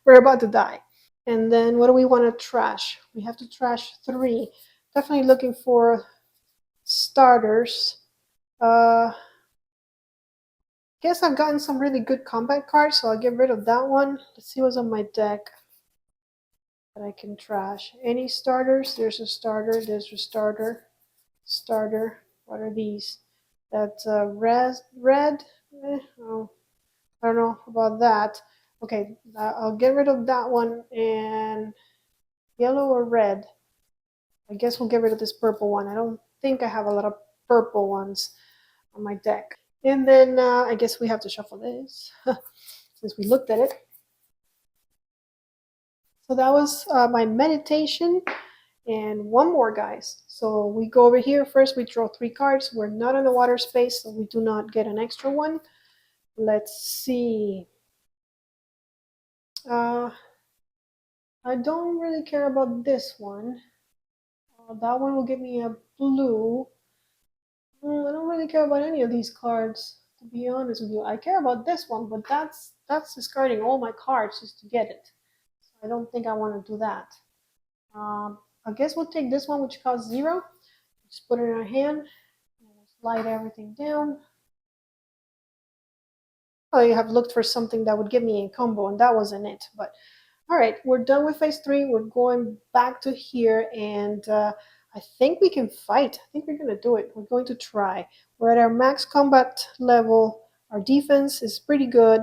about to die. And then what do we want to trash? We have to trash 3. Definitely looking for starters. Guess I've gotten some really good combat cards, so I'll get rid of that one. Let's see what's on my deck that I can trash. Any starters? There's a starter. There's a starter. Starter. What are these? That's red. Oh, I don't know about that. Okay, I'll get rid of that one. And yellow or red? I guess we'll get rid of this purple one. I don't think I have a lot of purple ones on my deck. And then I guess we have to shuffle this since we looked at it. So that was my meditation. And one more, guys. So we go over here. First, we draw 3 cards. We're not in the water space, so we do not get an extra one. Let's see. I don't really care about this one. That one will give me a blue. I don't really care about any of these cards, to be honest with you. I care about this one, but that's discarding all my cards just to get it. So I don't think I want to do that. I guess we'll take this one, which costs 0. Just put it in our hand and slide everything down. I have looked for something that would give me a combo, and that wasn't it. But all right, we're done with phase 3. We're going back to here, and I think we can fight. I think we're going to do it. We're going to try. We're at our max combat level. Our defense is pretty good.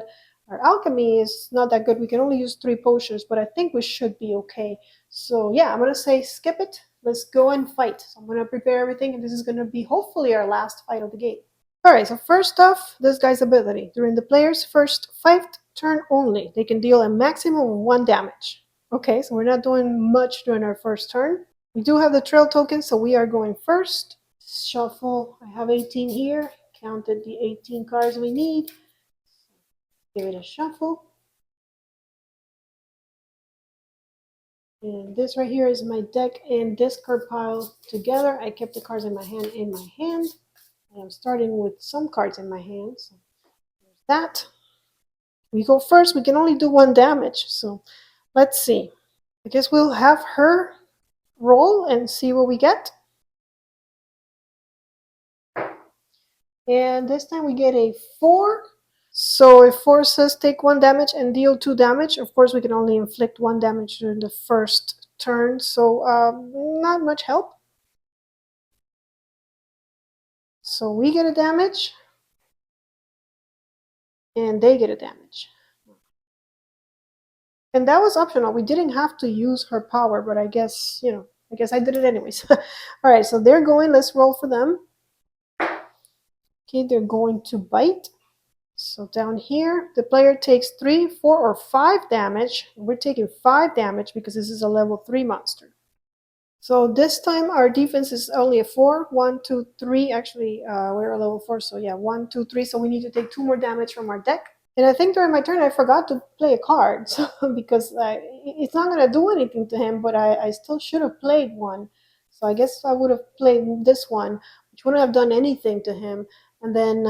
Our alchemy is not that good. We can only use 3 potions, but I think we should be okay. So yeah, I'm going to say skip it. let's go and fight. So I'm going to prepare everything, and this is going to be hopefully our last fight of the game. Alright, so first off, this guy's ability. During the player's first fight turn only, they can deal a maximum of 1 damage. Okay, so we're not doing much during our first turn. We do have the trail token, so we are going first. Shuffle. I have 18 here. Counted the 18 cards we need. Give it a shuffle. And this right here is my deck and discard pile together. I kept the cards in my hand And I'm starting with some cards in my hand. So there's that. We go first. We can only do 1 damage. So let's see. I guess we'll have her roll and see what we get. And this time we get a 4. So if 4 says take 1 damage and deal 2 damage, of course we can only inflict 1 damage during the first turn. So not much help. So we get a damage. And they get a damage. And that was optional. We didn't have to use her power, but I guess, I guess I did it anyways. All right, so they're going. Let's roll for them. Okay, they're going to bite. So down here, the player takes 3, 4, or 5 damage. We're taking 5 damage because this is a level 3 monster. So this time our defense is only a 4. 1, 2, 3. Actually, we're a level 4, so yeah, 1, 2, 3. So we need to take 2 more damage from our deck. And I think during my turn I forgot to play a card, so, because it's not going to do anything to him, but I still should have played one. So I guess I would have played this one, which wouldn't have done anything to him. And then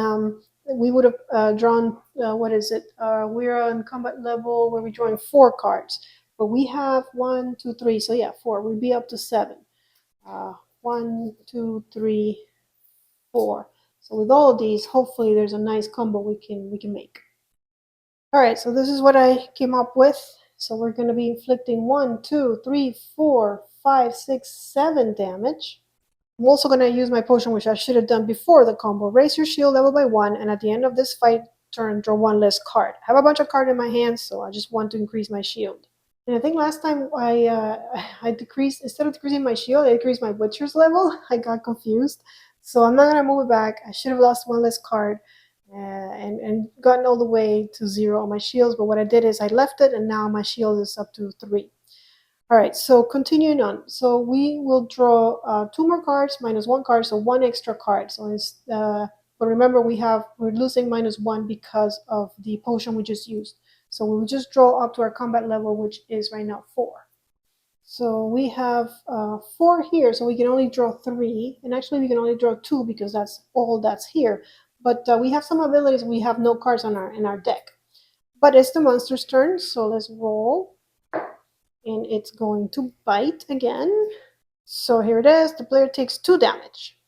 we would have drawn, what is it? We're on combat level where we're drawing 4 cards. But we have 1, 2, 3, so yeah, 4. We'd be up to 7. 1, 2, 3, 4. So with all of these, hopefully there's a nice combo we can make. All right, so this is what I came up with. So we're going to be inflicting 1, 2, 3, 4, 5, 6, 7 damage. I'm also going to use my potion, which I should have done before the combo. Raise your shield level by 1, and at the end of this fight turn, draw 1 less card. I have a bunch of cards in my hand, so I just want to increase my shield. And I think last time I decreased, instead of decreasing my shield, I decreased my Witcher's level. I got confused. So I'm not going to move it back. I should have lost 1 less card. And gotten all the way to 0 on my shields, but what I did is I left it, and now my shield is up to 3. All right, so continuing on. So we will draw 2 more cards, minus 1 card, so 1 extra card. So it's, but remember we're losing -1 because of the potion we just used. So we will just draw up to our combat level, which is right now 4. So we have 4 here, so we can only draw 3, and actually we can only draw 2 because that's all that's here. But we have some abilities. We have no cards in our deck. But it's the monster's turn, so let's roll. And it's going to bite again. So here it is. The player takes 2 damage.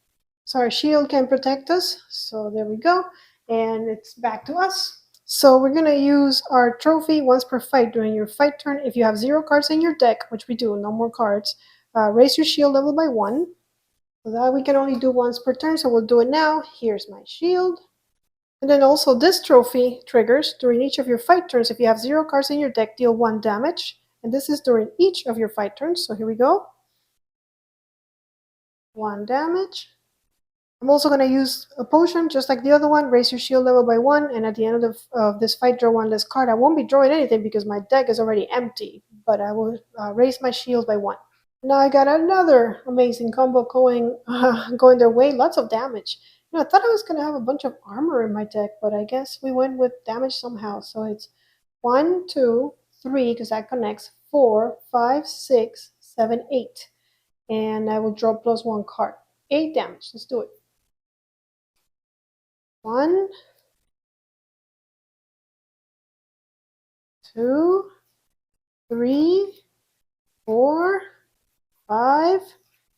So our shield can protect us. So there we go. And it's back to us. So we're going to use our trophy once per fight during your fight turn. If you have 0 cards in your deck, which we do, no more cards, raise your shield level by 1. So that we can only do once per turn, so we'll do it now. Here's my shield. And then also this trophy triggers during each of your fight turns. If you have 0 cards in your deck, deal 1 damage. And this is during each of your fight turns. So here we go. 1 damage. I'm also going to use a potion, just like the other one. Raise your shield level by 1. And at the end of this fight, draw 1 less card. I won't be drawing anything because my deck is already empty. But I will raise my shield by 1. Now I got another amazing combo going their way. Lots of damage. I thought I was going to have a bunch of armor in my deck, but I guess we went with damage somehow. So it's 1, 2, 3, because that connects, 4, 5, 6, 7, 8. And I will draw +1 card. 8 damage. Let's do it. 1, 2, 3, 4, 5,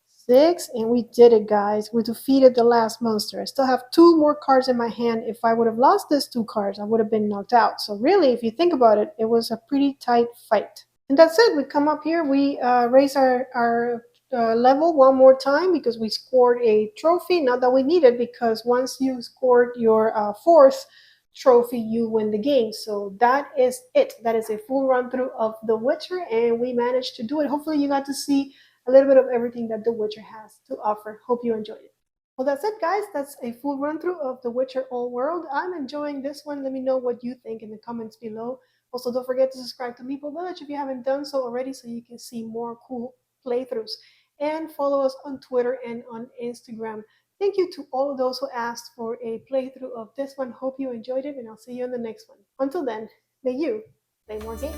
6, and we did it, guys. We defeated the last monster. I still have 2 more cards in my hand. If I would have lost these 2 cards, I would have been knocked out. So really, if you think about it, it was a pretty tight fight. And that's it. We come up here. We raise our level 1 more time because we scored a trophy. Not that we need it, because once you scored your 4th trophy, you win the game. So that is it. That is a full run through of The Witcher, and we managed to do it. Hopefully you got to see a little bit of everything that The Witcher has to offer. Hope you enjoyed it. Well, that's it, guys. That's a full run through of The Witcher Old World. I'm enjoying this one. Let me know what you think in the comments below. Also, don't forget to subscribe to Meeple Village if you haven't done so already so you can see more cool playthroughs. And follow us on Twitter and on Instagram. Thank you to all of those who asked for a playthrough of this one. Hope you enjoyed it, and I'll see you in the next one. Until then, may you play more games.